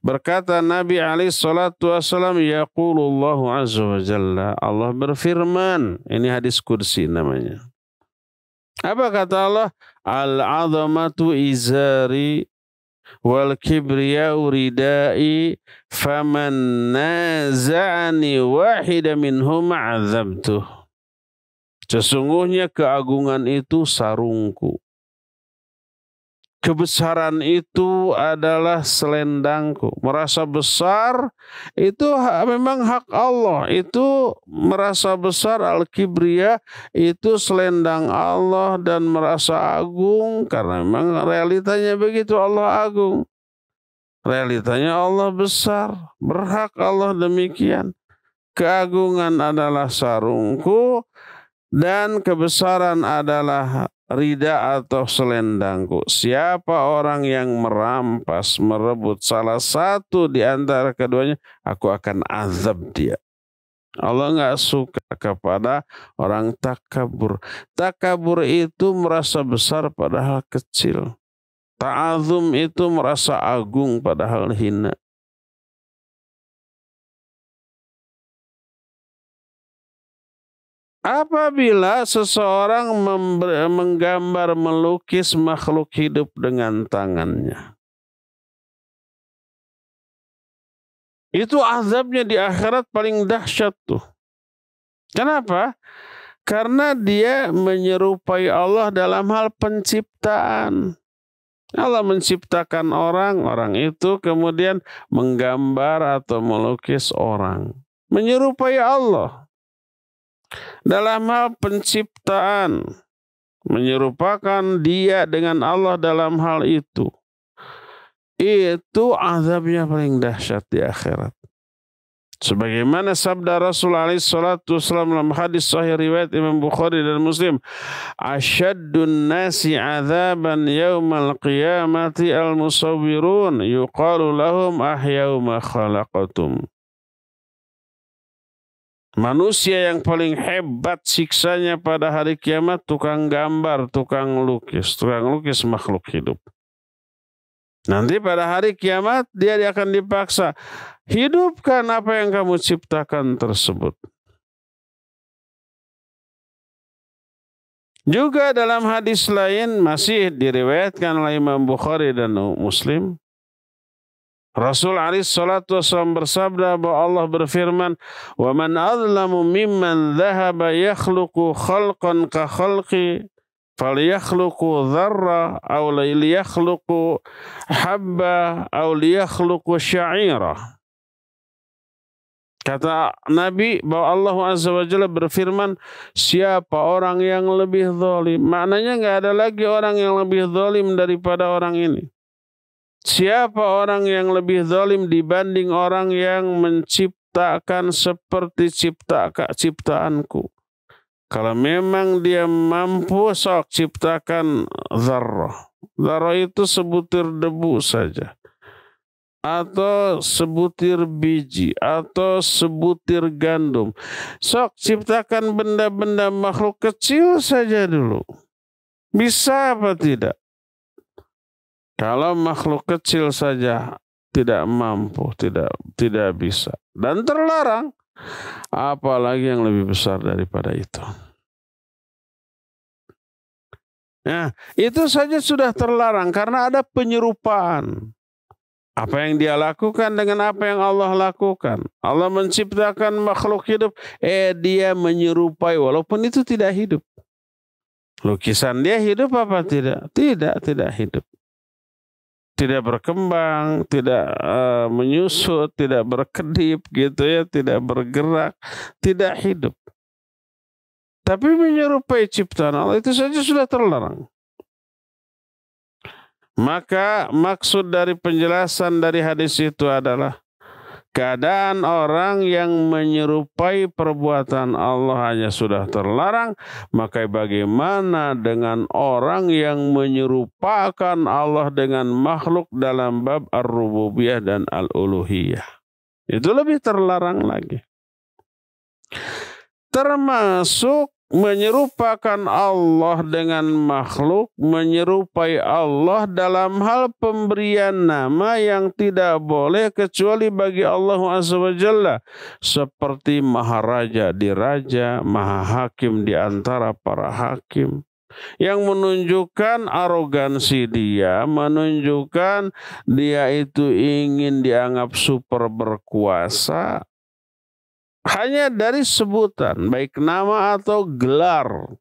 [SPEAKER 2] berkata Nabi alaihi salatu wasallam, yaqulullahu azza wa jalla, Allah berfirman, ini hadis kursi namanya. Apa kata Allah? Al-'azamatu izari wal kibriya'u ridai faman naza'ani wahida minhum 'adzabtuh. Sesungguhnya keagungan itu sarungku. Kebesaran itu adalah selendangku. Merasa besar itu memang hak Allah. Itu merasa besar, al-kibriya itu selendang Allah, dan merasa agung karena memang realitanya begitu, Allah agung. Realitanya Allah besar, berhak Allah demikian. Keagungan adalah sarungku dan kebesaran adalah rida atau selendangku. Siapa orang yang merampas, merebut salah satu di antara keduanya, aku akan azab dia. Allah nggak suka kepada orang takabur. Takabur itu merasa besar padahal kecil. Ta'azum itu merasa agung padahal hina. Apabila seseorang menggambar, melukis makhluk hidup dengan tangannya, itu azabnya di akhirat paling dahsyat tuh. Kenapa? Karena dia menyerupai Allah dalam hal penciptaan. Allah menciptakan orang, orang itu kemudian menggambar atau melukis orang, menyerupai Allah. Dalam hal penciptaan, menyerupakan dia dengan Allah dalam hal itu azabnya paling dahsyat di akhirat. Sebagaimana sabda Rasulullah SAW dalam hadis sahih riwayat Imam Bukhari dan Muslim, asyaddun nasi azaban yaumal qiyamati al-musawwirun yuqalu lahum ahyau ma khalaqatum. Manusia yang paling hebat siksanya pada hari kiamat tukang gambar, tukang lukis makhluk hidup. Nanti pada hari kiamat dia akan dipaksa, hidupkan apa yang kamu ciptakan tersebut. Juga dalam hadis lain masih diriwayatkan oleh Imam Bukhari dan Muslim, Rasul alaihi salatu wasallam bersabda bahwa Allah berfirman, "Wa man azlamu mimman dhahaba yakhluqu khalqan ka khalqi falyakhluqu dzarra aw liyakhluqu habba aw liyakhluqu sya'ira." Kata Nabi bahwa Allah Azza wa Jalla berfirman, siapa orang yang lebih zalim? Maknanya nggak ada lagi orang yang lebih zalim daripada orang ini. Siapa orang yang lebih zalim dibanding orang yang menciptakan seperti ciptaanku? Kalau memang dia mampu, sok ciptakan zarrah. Zarrah itu sebutir debu saja, atau sebutir biji, atau sebutir gandum. Sok ciptakan benda-benda makhluk kecil saja dulu. Bisa apa tidak? Kalau makhluk kecil saja tidak mampu, tidak bisa, dan terlarang, apalagi yang lebih besar daripada itu. Nah, itu saja sudah terlarang karena ada penyerupaan. Apa yang dia lakukan dengan apa yang Allah lakukan. Allah menciptakan makhluk hidup, dia menyerupai walaupun itu tidak hidup. Lukisan dia hidup apa tidak? Tidak hidup. Tidak berkembang, tidak menyusut, tidak berkedip gitu ya, tidak bergerak, tidak hidup. Tapi menyerupai ciptaan Allah itu saja sudah terlarang. Maka maksud dari penjelasan dari hadis itu adalah keadaan orang yang menyerupai perbuatan Allah hanya sudah terlarang, maka bagaimana dengan orang yang menyerupakan Allah dengan makhluk dalam bab ar-rububiyah dan al-uluhiyah? Itu lebih terlarang lagi. Termasuk menyerupakan Allah dengan makhluk, menyerupai Allah dalam hal pemberian nama yang tidak boleh kecuali bagi Allah Azza wa Jalla, seperti Maharaja di raja, Maha Hakim di antara para hakim, yang menunjukkan arogansi dia, menunjukkan dia itu ingin dianggap super berkuasa. Hanya dari sebutan, baik nama atau gelar.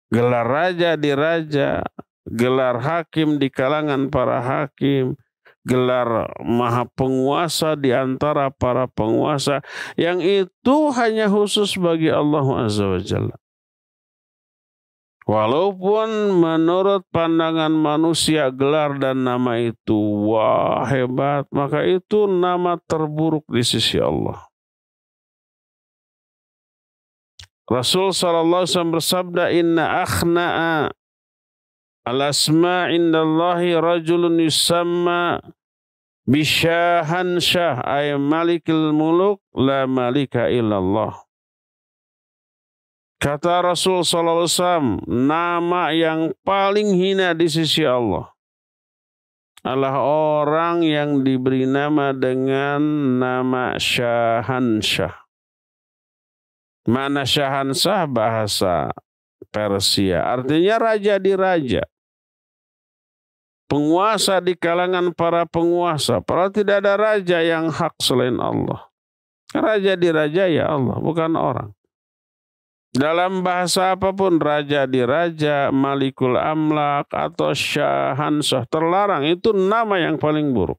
[SPEAKER 2] Gelar raja di raja, gelar hakim di kalangan para hakim, gelar maha penguasa di antara para penguasa, yang itu hanya khusus bagi Allah Azza wa Jalla. Walaupun menurut pandangan manusia gelar dan nama itu wah hebat, maka itu nama terburuk di sisi Allah. Rasul sallallahu alaihi wasallam bersabda, "Inna akhna'a al-asma' indallahi rajulun yusamma bisyahan syah ay malikil muluk la malika illallah." Kata Rasul sallallahu alaihi wasallam, nama yang paling hina di sisi Allah adalah orang yang diberi nama dengan nama Syahansyah. Mana Syahansyah bahasa Persia, artinya raja di raja, penguasa di kalangan para penguasa. Padahal tidak ada raja yang hak selain Allah. Raja di raja ya Allah, bukan orang. Dalam bahasa apapun, raja di raja, malikul amlak, atau Syahansyah, terlarang. Itu nama yang paling buruk.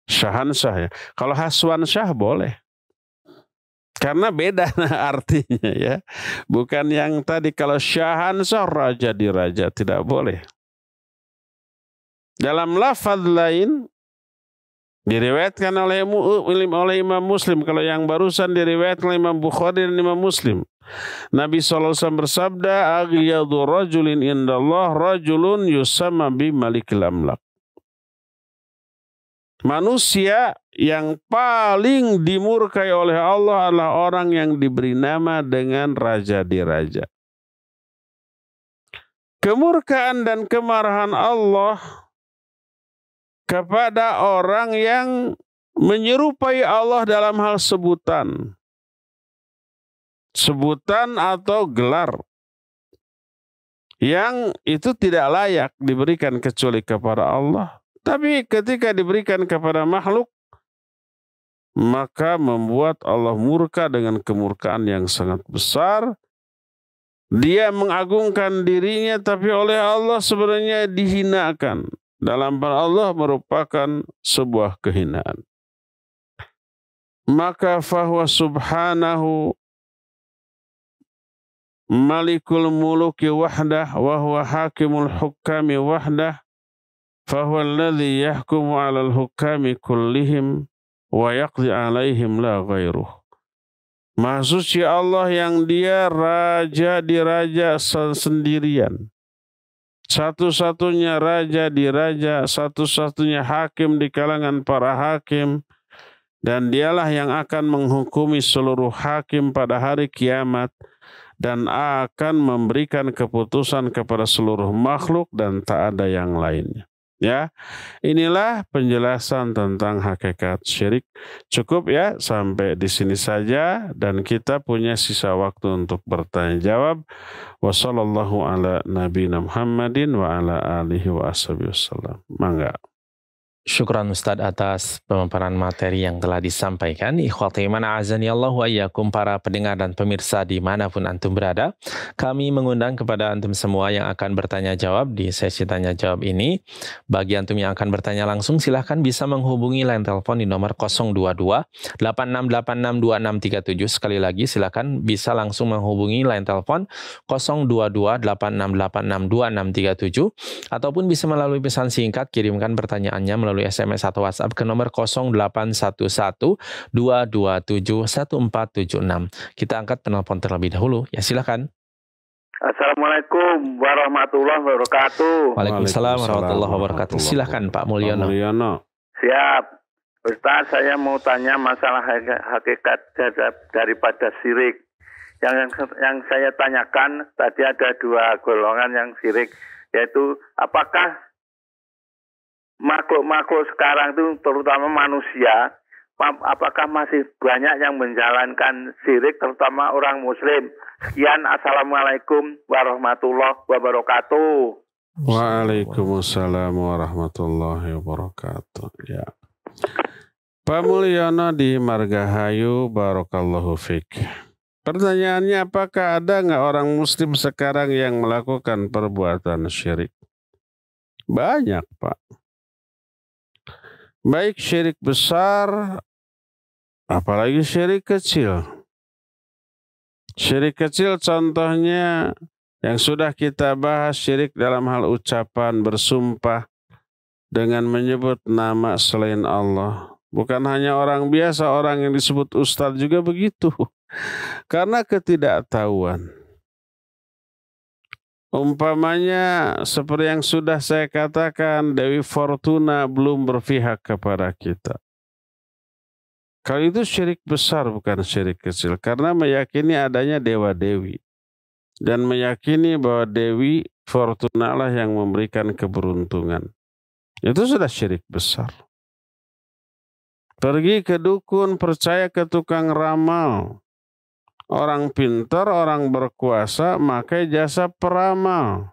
[SPEAKER 2] Syahansyah ya. Kalau Haswansyah boleh. Karena beda artinya ya. Bukan yang tadi kalau Syahansyah raja di raja, tidak boleh. Dalam lafaz lain diriwayatkan oleh Imam Muslim, kalau yang barusan diriwayatkan oleh Imam Bukhari dan Imam Muslim. Nabi SAW bersabda, "Aghyadu rajulin indallah rajulun yusamma bi malikil amlak." Manusia yang paling dimurkai oleh Allah adalah orang yang diberi nama dengan raja di raja. Kemurkaan dan kemarahan Allah kepada orang yang menyerupai Allah dalam hal sebutan. Sebutan atau gelar. Yang itu tidak layak diberikan kecuali kepada Allah. Tapi ketika diberikan kepada makhluk, maka membuat Allah murka dengan kemurkaan yang sangat besar. Dia mengagungkan dirinya, tapi oleh Allah sebenarnya dihinakan. Dalam hal Allah merupakan sebuah kehinaan. Maka fahuwa subhanahu malikul muluki wahdah wa huwa hakimul hukami wahdah fahuwa alladhi yahkumu alal hukami kullihim wa yaqdi alaihim la ghairuh. Maha suci Allah yang dia raja di raja sendirian. Satu-satunya raja di raja, satu-satunya hakim di kalangan para hakim. Dan dialah yang akan menghukumi seluruh hakim pada hari kiamat dan akan memberikan keputusan kepada seluruh makhluk dan tak ada yang lainnya. Ya, inilah penjelasan tentang hakikat syirik. Cukup ya sampai di sini saja dan kita punya sisa waktu untuk bertanya jawab. Wassallallahu ala nabiyina Muhammadin wa ala alihi wa ashabihi wasallam. Mangga.
[SPEAKER 3] Syukran Ustadz atas pemaparan materi yang telah disampaikan. Ikhwati iman a'azani Allah wa iyyakum, para pendengar dan pemirsa dimanapun antum berada. Kami mengundang kepada antum semua yang akan bertanya jawab di sesi tanya jawab ini. Bagi antum yang akan bertanya langsung, silahkan bisa menghubungi line telepon di nomor 022 86862637. Sekali lagi silahkan bisa langsung menghubungi line telepon 022 86862637 ataupun bisa melalui pesan singkat, kirimkan pertanyaannya melalui SMS atau WhatsApp ke nomor 0811 227 1476. Kita angkat penelpon terlebih dahulu. Ya, silakan.
[SPEAKER 4] Assalamualaikum warahmatullahi wabarakatuh.
[SPEAKER 3] Waalaikumsalam warahmatullahi wabarakatuh. Silakan Pak Mulyono.
[SPEAKER 4] Siap. Ustaz, saya mau tanya masalah hakikat daripada syirik. Yang saya tanyakan tadi ada dua golongan yang syirik, yaitu apakah makhluk-makhluk sekarang itu terutama manusia, apakah masih banyak yang menjalankan syirik terutama orang muslim? Sekian, assalamualaikum warahmatullahi wabarakatuh.
[SPEAKER 2] Waalaikumsalam warahmatullahi wabarakatuh. Ya. Pak Mulyono di Margahayu, barakallahu fiik. Pertanyaannya, apakah ada nggak orang muslim sekarang yang melakukan perbuatan syirik? Banyak, Pak. Baik syirik besar, apalagi syirik kecil. Syirik kecil contohnya yang sudah kita bahas, syirik dalam hal ucapan bersumpah dengan menyebut nama selain Allah. Bukan hanya orang biasa, orang yang disebut ustadz juga begitu. Karena ketidaktahuan. Umpamanya seperti yang sudah saya katakan, Dewi Fortuna belum berpihak kepada kita. Kalau itu syirik besar, bukan syirik kecil. Karena meyakini adanya dewa-dewi. Dan meyakini bahwa Dewi Fortuna lah yang memberikan keberuntungan. Itu sudah syirik besar. Pergi ke dukun, percaya ke tukang ramal. Orang pintar, orang berkuasa, makai jasa peramal.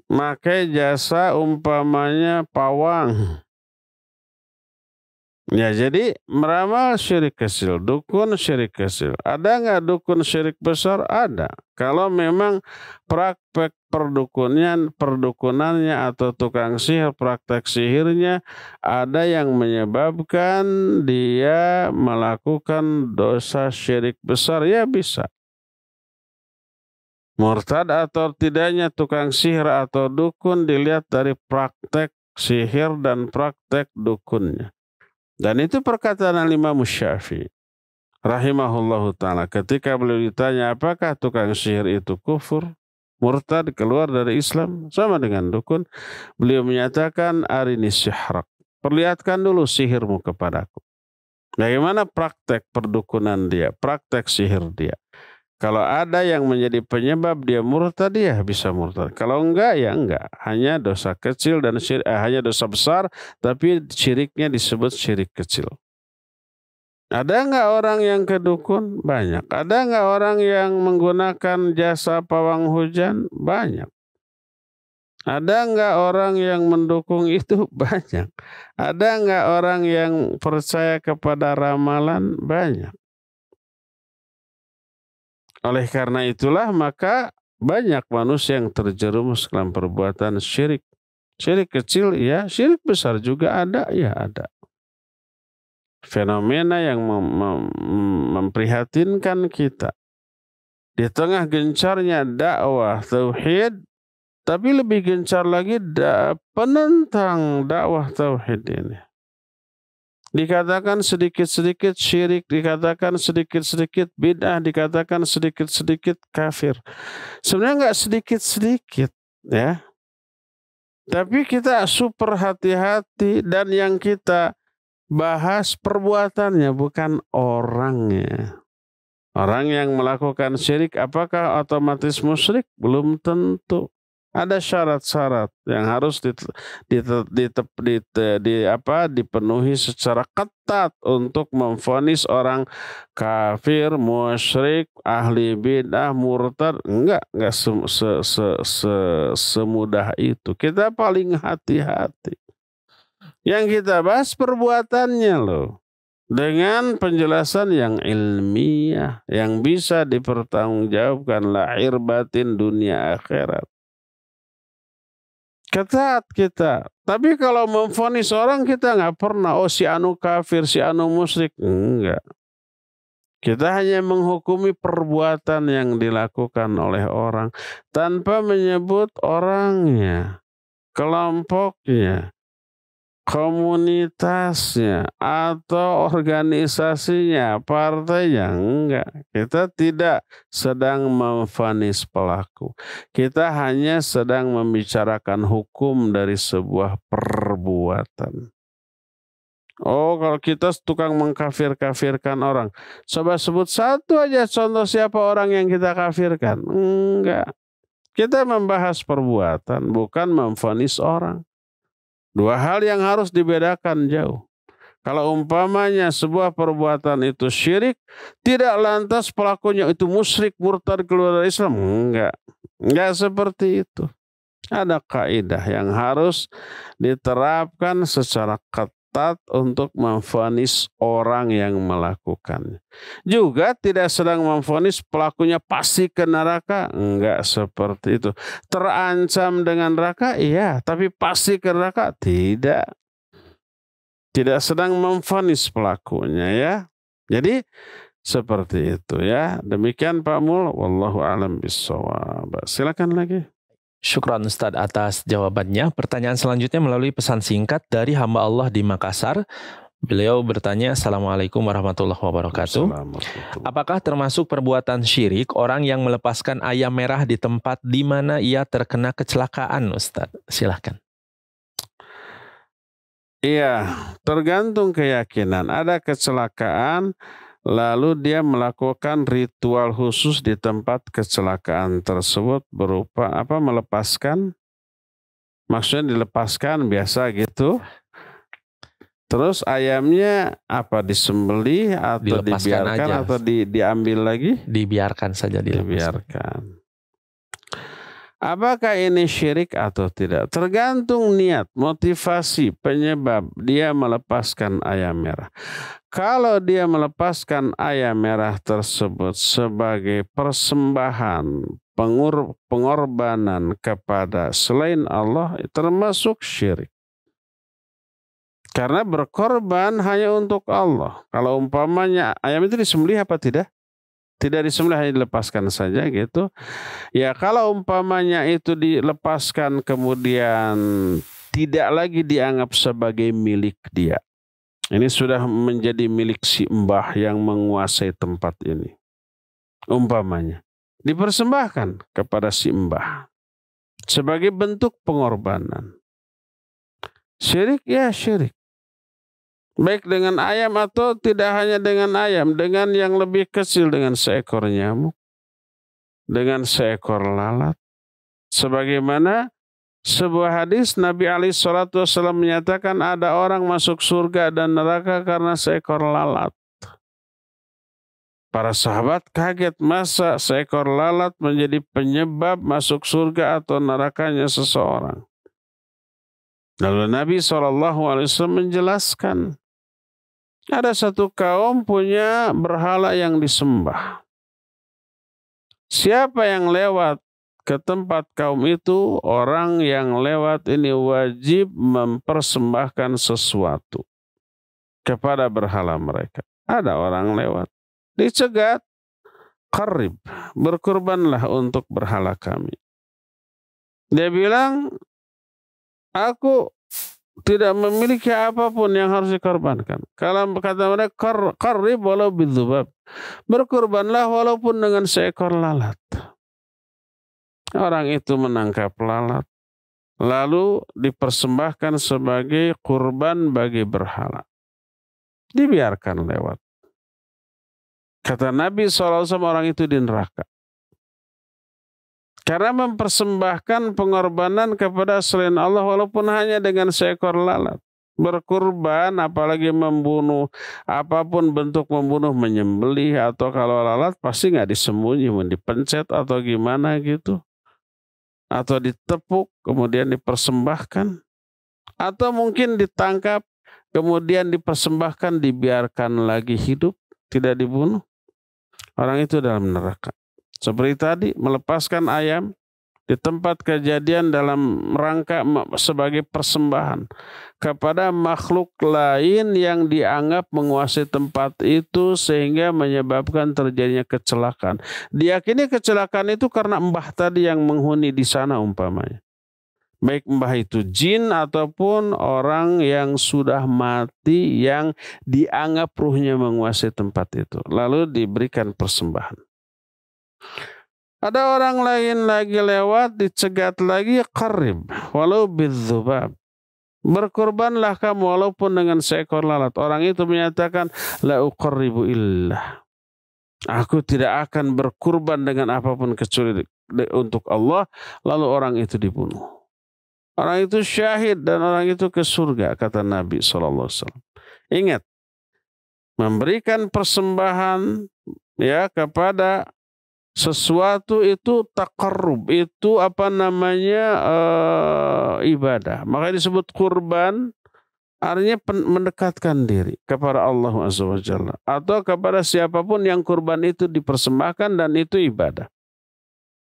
[SPEAKER 2] Makai jasa umpamanya pawang. Ya, jadi meramal syirik kecil, dukun syirik kecil. Ada nggak dukun syirik besar? Ada. Kalau memang praktek perdukunannya atau tukang sihir, praktek sihirnya ada yang menyebabkan dia melakukan dosa syirik besar, ya bisa. Murtad atau tidaknya tukang sihir atau dukun dilihat dari praktek sihir dan praktek dukunnya. Dan itu perkataan Imam Syafi'i rahimahullahu ta'ala ketika beliau ditanya apakah tukang sihir itu kufur, murtad, keluar dari Islam sama dengan dukun, beliau menyatakan arini sihrak, perlihatkan dulu sihirmu kepadaku. Bagaimana praktek perdukunan dia, praktek sihir dia. Kalau ada yang menjadi penyebab dia murtad, dia bisa murtad. Kalau enggak, ya enggak. Hanya dosa kecil dan hanya dosa besar, tapi syiriknya disebut syirik kecil. Ada enggak orang yang ke dukun? Banyak. Ada enggak orang yang menggunakan jasa pawang hujan? Banyak. Ada nggak orang yang mendukung itu? Banyak. Ada nggak orang yang percaya kepada ramalan? Banyak. Oleh karena itulah maka banyak manusia yang terjerumus dalam perbuatan syirik. Syirik kecil ya, syirik besar juga ada, ya ada. Fenomena yang memprihatinkan kita. Di tengah gencarnya dakwah tauhid, tapi lebih gencar lagi penentang dakwah tauhid ini. Dikatakan sedikit-sedikit syirik, dikatakan sedikit-sedikit bid'ah, dikatakan sedikit-sedikit kafir. Sebenarnya nggak sedikit-sedikit, ya. Tapi kita super hati-hati dan yang kita bahas perbuatannya bukan orangnya. Orang yang melakukan syirik apakah otomatis musyrik? Belum tentu. Ada syarat-syarat yang harus dipenuhi secara ketat untuk memvonis orang kafir, musyrik, ahli bid'ah, murtad. Enggak semudah itu. Kita paling hati-hati. Yang kita bahas perbuatannya loh. Dengan penjelasan yang ilmiah, yang bisa dipertanggungjawabkan lahir batin dunia akhirat. Ketat kita. Tapi kalau memvonis orang kita nggak pernah, oh si anu kafir, si anu musyrik. Enggak. Kita hanya menghukumi perbuatan yang dilakukan oleh orang tanpa menyebut orangnya, kelompoknya, komunitasnya, atau organisasinya, partainya. Enggak. Kita tidak sedang memvonis pelaku. Kita hanya sedang membicarakan hukum dari sebuah perbuatan. Oh, kalau kita tukang mengkafir-kafirkan orang, coba sebut satu aja contoh siapa orang yang kita kafirkan. Enggak. Kita membahas perbuatan, bukan memvonis orang. Dua hal yang harus dibedakan jauh. Kalau umpamanya sebuah perbuatan itu syirik, tidak lantas pelakunya itu musyrik, murtad, keluar dari Islam. Enggak. Enggak seperti itu. Ada kaidah yang harus diterapkan secara ketat untuk memvonis orang yang melakukannya. Juga tidak sedang memvonis pelakunya pasti ke neraka. Enggak seperti itu. Terancam dengan neraka, iya. Tapi pasti ke neraka, tidak. Tidak sedang memvonis pelakunya, ya. Jadi seperti itu, ya. Demikian Pak Mul. Wallahu a'lam bishawab. Silakan lagi.
[SPEAKER 3] Syukran Ustadz atas jawabannya. Pertanyaan selanjutnya melalui pesan singkat dari hamba Allah di Makassar. Beliau bertanya, Assalamualaikum warahmatullahi wabarakatuh. Apakah termasuk perbuatan syirik orang yang melepaskan ayam merah di tempat di mana ia terkena kecelakaan, Ustadz? Silahkan.
[SPEAKER 2] Iya, tergantung keyakinan. Ada kecelakaan, lalu dia melakukan ritual khusus di tempat kecelakaan tersebut berupa apa? Melepaskan. Maksudnya dilepaskan biasa gitu. Terus ayamnya apa? Disembelih atau dibiarkan aja. Atau diambil lagi?
[SPEAKER 3] Dibiarkan saja.
[SPEAKER 2] Dibiarkan. Apakah ini syirik atau tidak? Tergantung niat, motivasi, penyebab dia melepaskan ayam merah. Kalau dia melepaskan ayam merah tersebut sebagai persembahan, pengorbanan kepada selain Allah, termasuk syirik. Karena berkorban hanya untuk Allah. Kalau umpamanya ayam itu disembelih apa tidak? Tidak disembelih, hanya dilepaskan saja gitu. Ya kalau umpamanya itu dilepaskan kemudian tidak lagi dianggap sebagai milik dia. Ini sudah menjadi milik si mbah yang menguasai tempat ini. Umpamanya dipersembahkan kepada si mbah sebagai bentuk pengorbanan. Syirik, ya syirik. Baik dengan ayam atau tidak hanya dengan ayam, dengan yang lebih kecil, dengan seekor nyamuk, dengan seekor lalat. Sebagaimana sebuah hadis Nabi SAW menyatakan ada orang masuk surga dan neraka karena seekor lalat. Para sahabat kaget, masa seekor lalat menjadi penyebab masuk surga atau nerakanya seseorang. Lalu Nabi SAW menjelaskan, ada satu kaum punya berhala yang disembah. Siapa yang lewat ke tempat kaum itu, orang yang lewat ini wajib mempersembahkan sesuatu kepada berhala mereka. Ada orang lewat, dicegat, qarib, berkurbanlah untuk berhala kami. Dia bilang, aku tidak memiliki apapun yang harus dikorbankan. Kalau kata mereka, qarib walau bidzubab, berkurbanlah walaupun dengan seekor lalat. Orang itu menangkap lalat, lalu dipersembahkan sebagai kurban bagi berhala. Dibiarkan lewat. Kata Nabi SAW, orang itu di neraka. Karena mempersembahkan pengorbanan kepada selain Allah walaupun hanya dengan seekor lalat. Berkurban, apalagi membunuh, apapun bentuk membunuh, menyembelih, atau kalau lalat pasti nggak disembunyi, dipencet atau gimana gitu. Atau ditepuk, kemudian dipersembahkan. Atau mungkin ditangkap, kemudian dipersembahkan, dibiarkan lagi hidup, tidak dibunuh. Orang itu dalam neraka. Seperti tadi, melepaskan ayam di tempat kejadian dalam rangka sebagai persembahan kepada makhluk lain yang dianggap menguasai tempat itu sehingga menyebabkan terjadinya kecelakaan. Diyakini kecelakaan itu karena mbah tadi yang menghuni di sana umpamanya. Baik mbah itu jin ataupun orang yang sudah mati yang dianggap ruhnya menguasai tempat itu. Lalu diberikan persembahan. Ada orang lain lagi lewat, dicegat lagi, qarib walau bidzubab, berkorbanlah kamu walaupun dengan seekor lalat. Orang itu menyatakan, la uqarribu illah, aku tidak akan berkurban dengan apapun kecuali untuk Allah. Lalu orang itu dibunuh. Orang itu syahid dan orang itu ke surga, kata Nabi SAW. Ingat, memberikan persembahan ya kepada sesuatu itu taqarrub, itu ibadah. Maka disebut kurban, artinya mendekatkan diri kepada Allah Azza wa Jalla atau kepada siapapun yang kurban itu dipersembahkan dan itu ibadah.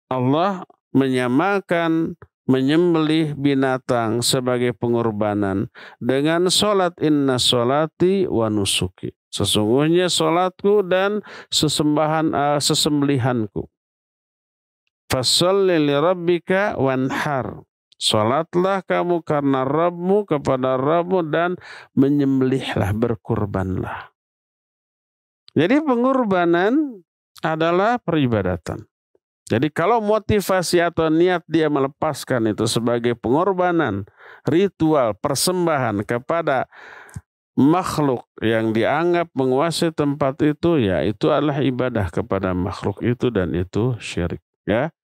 [SPEAKER 2] Allah menyamakan menyembelih binatang sebagai pengorbanan dengan salat, inna salati wa nusuki. Sesungguhnya salatku dan sesembelihanku. Fasholli li rabbika wanhar. Salatlah kamu karena Rabbmu, kepada Rabbmu, dan menyembelihlah, berkurbanlah. Jadi pengorbanan adalah peribadatan. Jadi kalau motivasi atau niat dia melepaskan itu sebagai pengorbanan, ritual, persembahan kepada makhluk yang dianggap menguasai tempat itu, ya itu adalah ibadah kepada makhluk itu dan itu syirik, ya.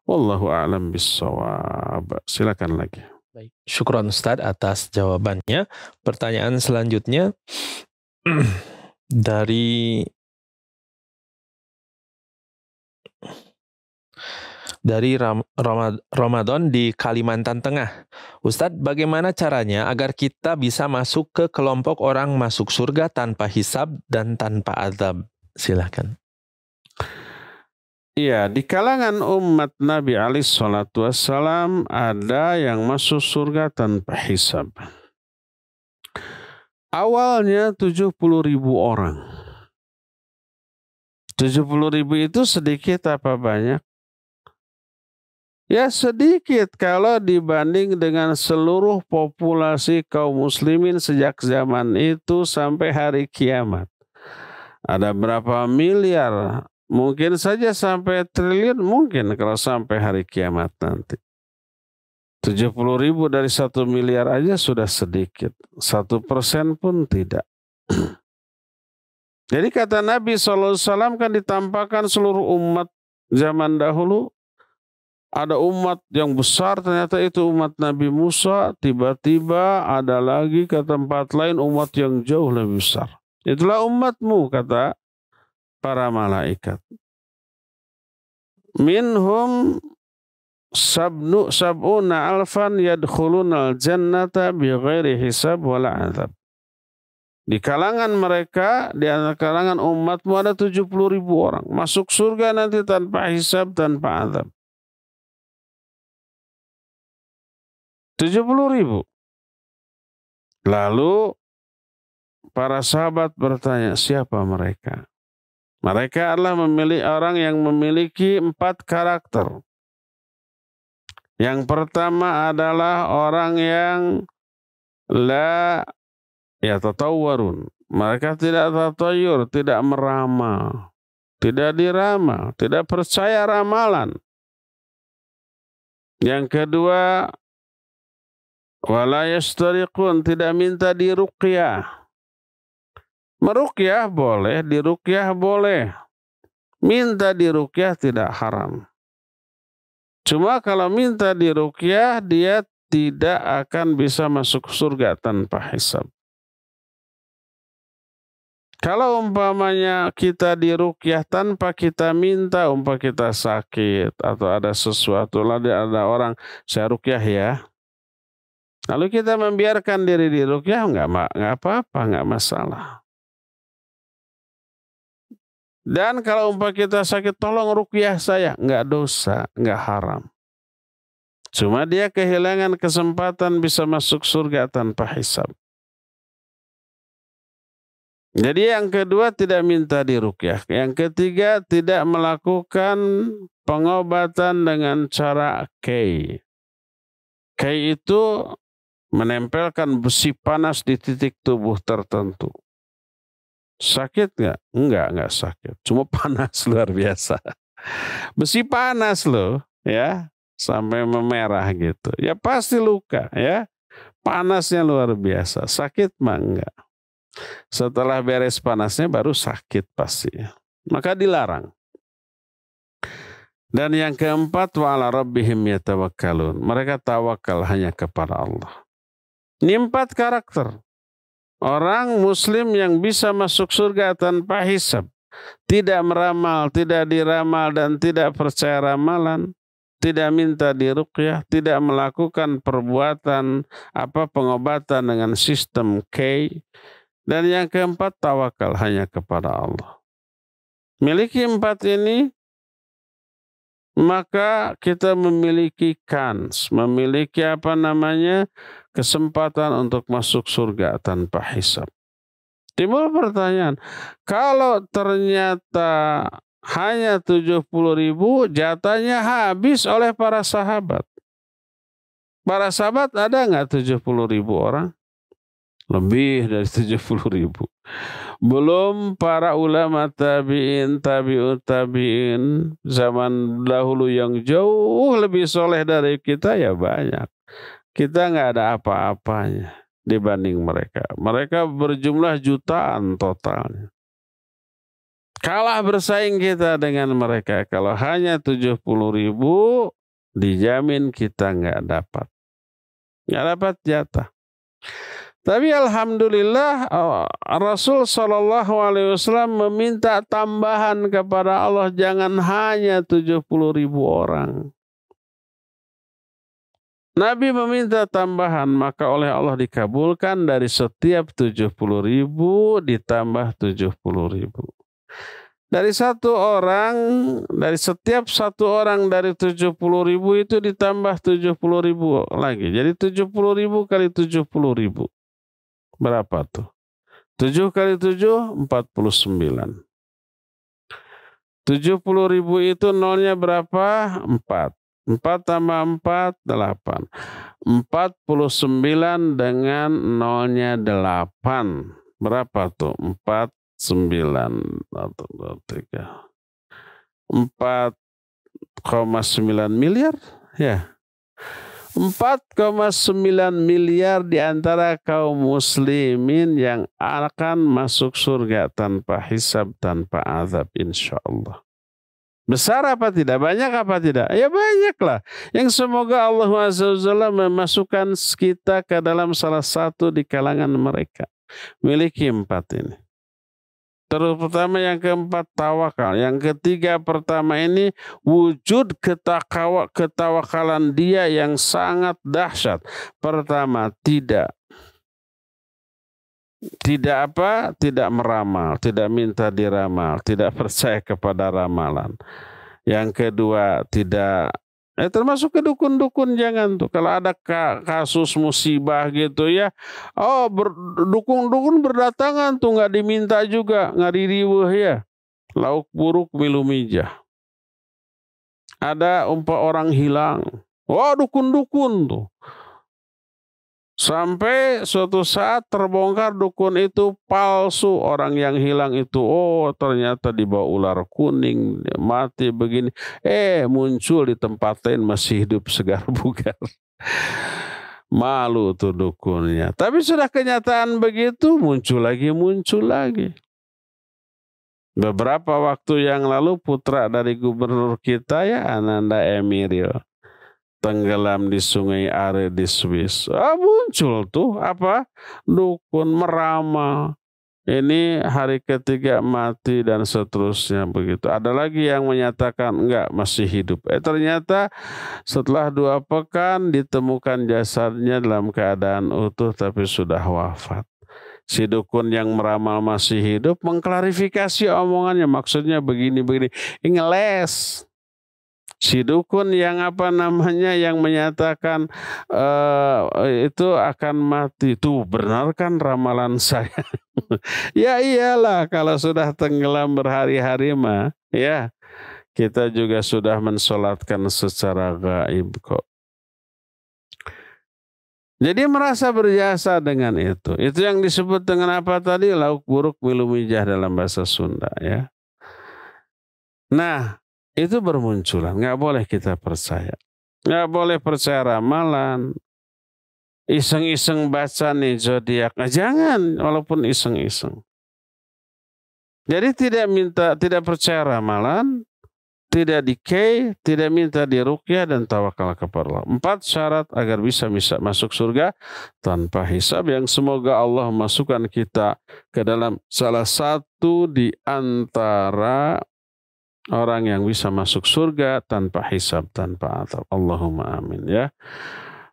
[SPEAKER 2] Wallahu a'lam bissawab. Silakan lagi.
[SPEAKER 3] Baik, syukron Ustadz atas jawabannya. Pertanyaan selanjutnya dari Ramadan di Kalimantan Tengah. Ustadz, bagaimana caranya agar kita bisa masuk ke kelompok orang masuk surga tanpa hisab dan tanpa azab? Silakan.
[SPEAKER 2] Iya, di kalangan umat Nabi SAW ada yang masuk surga tanpa hisab. Awalnya 70.000 orang. 70.000 itu sedikit apa banyak? Ya sedikit kalau dibanding dengan seluruh populasi kaum muslimin sejak zaman itu sampai hari kiamat. Ada berapa miliar? Mungkin saja sampai triliun, mungkin kalau sampai hari kiamat nanti. 70.000 dari 1 miliar aja sudah sedikit. 1% pun tidak. Jadi kata Nabi SAW kan ditampakkan seluruh umat zaman dahulu. Ada umat yang besar, ternyata itu umat Nabi Musa. Tiba-tiba ada lagi ke tempat lain umat yang jauh lebih besar. Itulah umatmu, kata para malaikat. Minhum sab'una alfan yadkhulunal jannata bighairi hisab wala azab. Di kalangan mereka, di antara kalangan umatmu ada 70.000 orang masuk surga nanti tanpa hisab, tanpa azab. 70.000. Lalu para sahabat bertanya, siapa mereka? Mereka adalah orang yang memiliki 4 karakter. Yang pertama adalah orang yang la yatatawwarun. Mereka tidak tatayur, tidak meramal, tidak diramal, tidak percaya ramalan. Yang kedua, wala yastariqun, tidak minta diruqyah. Meruqyah boleh, diruqyah boleh. Minta diruqyah tidak haram. Cuma kalau minta diruqyah, dia tidak akan bisa masuk surga tanpa hisab. Kalau umpamanya kita diruqyah tanpa kita minta, kita sakit atau ada sesuatu, lalu ada orang, saya ruqyah ya. Lalu kita membiarkan diri diruqyah, enggak apa-apa, enggak masalah. Dan kalau kita sakit, tolong ruqyah saya, enggak dosa, enggak haram. Cuma dia kehilangan kesempatan bisa masuk surga tanpa hisab. Jadi yang kedua tidak minta diruqyah. Yang ketiga tidak melakukan pengobatan dengan cara kay. Kay itu menempelkan besi panas di titik tubuh tertentu. Sakit nggak? Enggak sakit. Cuma panas luar biasa. Besi panas loh, ya, sampai memerah gitu. Ya pasti luka, ya. Panasnya luar biasa. Sakit mah enggak. Setelah beres panasnya baru sakit pasti. Maka dilarang. Dan yang keempat, wa ala rabbihim yatawakkalun. Mereka tawakal hanya kepada Allah. Ini 4 karakter. Orang muslim yang bisa masuk surga tanpa hisab. Tidak meramal, tidak diramal, dan tidak percaya ramalan. Tidak minta diruqyah, tidak melakukan perbuatan pengobatan dengan sistem K. Dan yang keempat, tawakal hanya kepada Allah. Miliki 4 ini, maka kita memiliki kans, memiliki kesempatan untuk masuk surga tanpa hisab. Timbul pertanyaan, kalau ternyata hanya 70.000, jatahnya habis oleh para sahabat. Para sahabat ada nggak 70.000 orang? Lebih dari 70.000. Belum para ulama tabi'in, tabi'ut tabi'in zaman dahulu yang jauh lebih soleh dari kita, ya banyak. Kita nggak ada apa-apanya dibanding mereka. Mereka berjumlah jutaan totalnya. Kalah bersaing kita dengan mereka. Kalau hanya 70.000, dijamin kita nggak dapat. Nggak dapat jatah. Tapi alhamdulillah Rasul SAW meminta tambahan kepada Allah, jangan hanya 70.000 orang. Nabi meminta tambahan, maka oleh Allah dikabulkan dari setiap 70.000 ditambah 70.000. Dari setiap satu orang dari 70.000 itu ditambah 70.000 lagi. Jadi 70.000 kali 70.000. Berapa tuh? 7 kali 7, 49. 70.000 itu nolnya berapa? 4. 4 tambah 4, 8. 49 dengan nolnya 8. Berapa tuh? 4, 9, 3. 4,9 miliar? Ya. 4,9 miliar di antara kaum muslimin yang akan masuk surga tanpa hisab, tanpa azab, insya Allah. Besar apa tidak? Banyak apa tidak? Ya banyaklah. Yang semoga Allah SWT memasukkan kita ke dalam salah satu di kalangan mereka. Miliki 4 ini. Terus pertama, yang keempat tawakal. Yang ketiga, pertama ini wujud ketawakalan dia yang sangat dahsyat. Pertama, tidak meramal, tidak minta diramal, tidak percaya kepada ramalan. Yang kedua, tidak termasuk ke dukun-dukun, jangan tuh. Kalau ada kasus musibah gitu ya, dukun-dukun berdatangan tuh, nggak diminta juga, ngari riweuh ya. Lauk buruk milu mijah. Ada orang hilang, dukun-dukun tuh. Sampai suatu saat terbongkar dukun itu palsu, orang yang hilang itu ternyata dibawa ular kuning, mati begini. Muncul di tempat lain masih hidup segar bugar. Malu tuh dukunnya. Tapi sudah kenyataan begitu, muncul lagi. Beberapa waktu yang lalu putra dari gubernur kita ya, Ananda Emiril, tenggelam di Sungai Are di Swiss. Muncul tuh dukun meramal. Ini hari ketiga mati dan seterusnya begitu. Ada lagi yang menyatakan enggak, masih hidup. Ternyata setelah 2 pekan ditemukan jasadnya dalam keadaan utuh tapi sudah wafat. Si dukun yang meramal masih hidup mengklarifikasi omongannya, maksudnya begini. Ngeles. Si dukun yang yang menyatakan itu akan mati, tuh benar kan ramalan saya? Ya iyalah, kalau sudah tenggelam berhari-hari mah ya kita juga sudah mensolatkan secara gaib kok. Jadi merasa berjasa dengan itu. Itu yang disebut dengan apa tadi? Lauk buruk milu mijah dalam bahasa Sunda ya. Nah, itu bermunculan, nggak boleh kita percaya. Nggak boleh percaya ramalan. Iseng-iseng baca nih zodiak. Jangan, walaupun iseng-iseng. Jadi tidak percaya ramalan, tidak dikei, tidak minta diruqyah, dan tawakal kepada Allah. 4 syarat agar bisa masuk surga tanpa hisab, yang semoga Allah masukkan kita ke dalam salah satu di antara orang yang bisa masuk surga tanpa hisab, tanpa atap. Allahumma amin ya.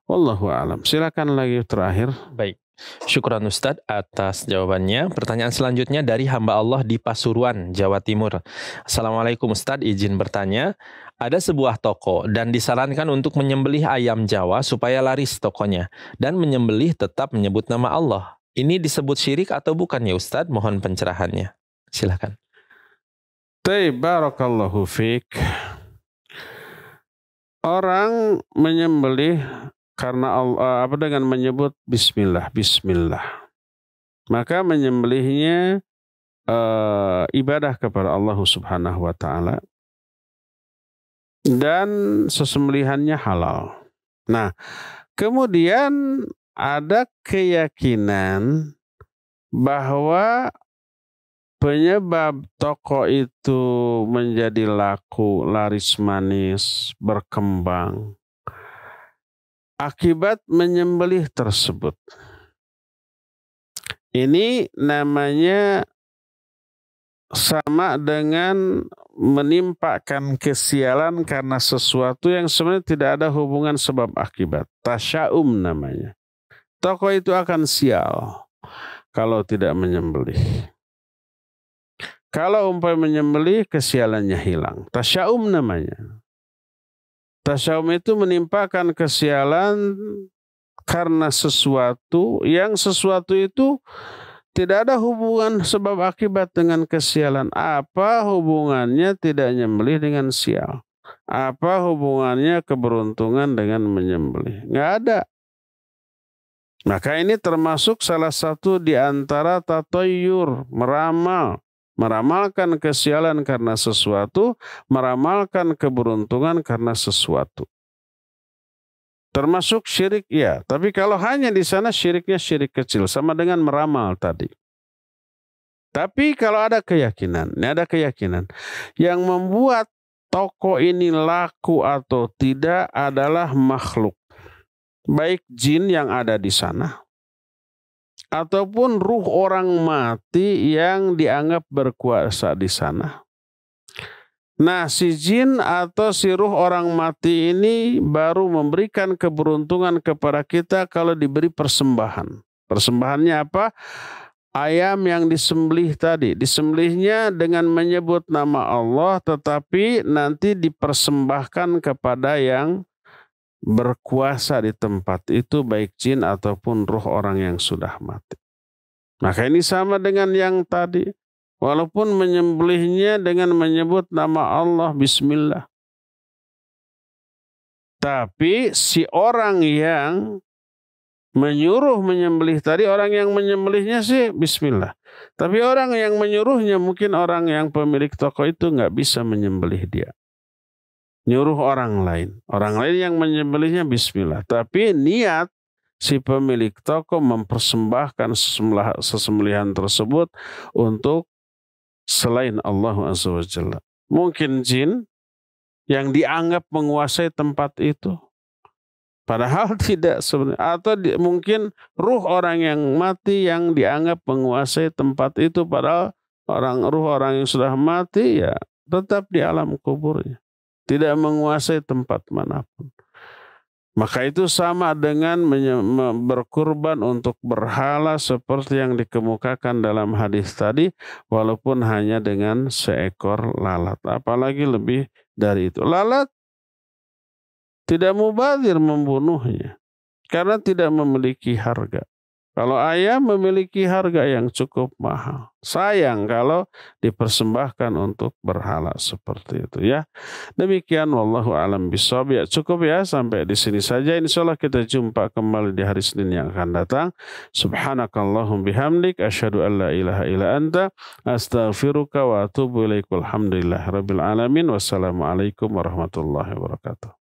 [SPEAKER 2] Wallahu a'lam. Silakan lagi terakhir.
[SPEAKER 3] Baik. Syukran Ustadz atas jawabannya. Pertanyaan selanjutnya dari hamba Allah di Pasuruan, Jawa Timur. Assalamualaikum Ustadz, izin bertanya. Ada sebuah toko dan disarankan untuk menyembelih ayam Jawa supaya laris tokonya. Dan menyembelih tetap menyebut nama Allah. Ini disebut syirik atau bukan ya Ustadz? Mohon pencerahannya. Silakan.
[SPEAKER 2] Barakallahu fiik. Orang menyembelih karena Allah dengan menyebut bismillah. Maka menyembelihnya ibadah kepada Allah Subhanahu wa taala dan sesembelihannya halal. Nah, kemudian ada keyakinan bahwa penyebab toko itu menjadi laku, laris manis, berkembang akibat menyembelih tersebut. Ini namanya sama dengan menimpakan kesialan karena sesuatu yang sebenarnya tidak ada hubungan sebab akibat. Tasya'um namanya. Toko itu akan sial kalau tidak menyembelih. Kalau menyembelih, kesialannya hilang. Tasya'um namanya. Tasya'um itu menimpakan kesialan karena sesuatu itu tidak ada hubungan sebab akibat dengan kesialan. Apa hubungannya tidak menyembelih dengan sial? Apa hubungannya keberuntungan dengan menyembelih? Nggak ada. Maka ini termasuk salah satu di antara tatoyur, meramal. Meramalkan kesialan karena sesuatu, meramalkan keberuntungan karena sesuatu. Termasuk syirik ya, tapi kalau hanya di sana syiriknya syirik kecil, sama dengan meramal tadi. Tapi kalau ada keyakinan, yang membuat toko ini laku atau tidak adalah makhluk. Baik jin yang ada di sana, ataupun ruh orang mati yang dianggap berkuasa di sana. Nah, si jin atau si ruh orang mati ini baru memberikan keberuntungan kepada kita kalau diberi persembahan. Persembahannya apa? Ayam yang disembelih tadi, disembelihnya dengan menyebut nama Allah, tetapi nanti dipersembahkan kepada yang berkuasa di tempat itu, baik jin ataupun ruh orang yang sudah mati. Maka ini sama dengan yang tadi, walaupun menyembelihnya dengan menyebut nama Allah, bismillah. Tapi si orang yang menyuruh menyembelih tadi, orang yang menyembelihnya sih bismillah. Tapi orang yang menyuruhnya, mungkin orang yang pemilik toko itu nggak bisa menyembelih dia. Nyuruh orang lain yang menyembelihnya bismillah. Tapi niat si pemilik toko mempersembahkan sesembelihan tersebut untuk selain Allah Azza wa Jalla. Mungkin jin yang dianggap menguasai tempat itu, padahal tidak sebenarnya. Atau mungkin ruh orang yang mati yang dianggap menguasai tempat itu, padahal ruh orang yang sudah mati ya tetap di alam kuburnya, tidak menguasai tempat manapun. Maka itu sama dengan berkurban untuk berhala seperti yang dikemukakan dalam hadis tadi, walaupun hanya dengan seekor lalat. Apalagi lebih dari itu. Lalat tidak mubazir membunuhnya karena tidak memiliki harga. Kalau ayam memiliki harga yang cukup mahal. Sayang kalau dipersembahkan untuk berhala seperti itu ya. Demikian wallahu alam bishawab. Ya, cukup ya sampai di sini saja. Insyaallah kita jumpa kembali di hari Senin yang akan datang. Subhanakallahum bihamdik asyhadu an la ilaha illa anta astaghfiruka wa atubu ilaik. Walhamdulillahirabbil alamin. Wassalamualaikum warahmatullahi wabarakatuh.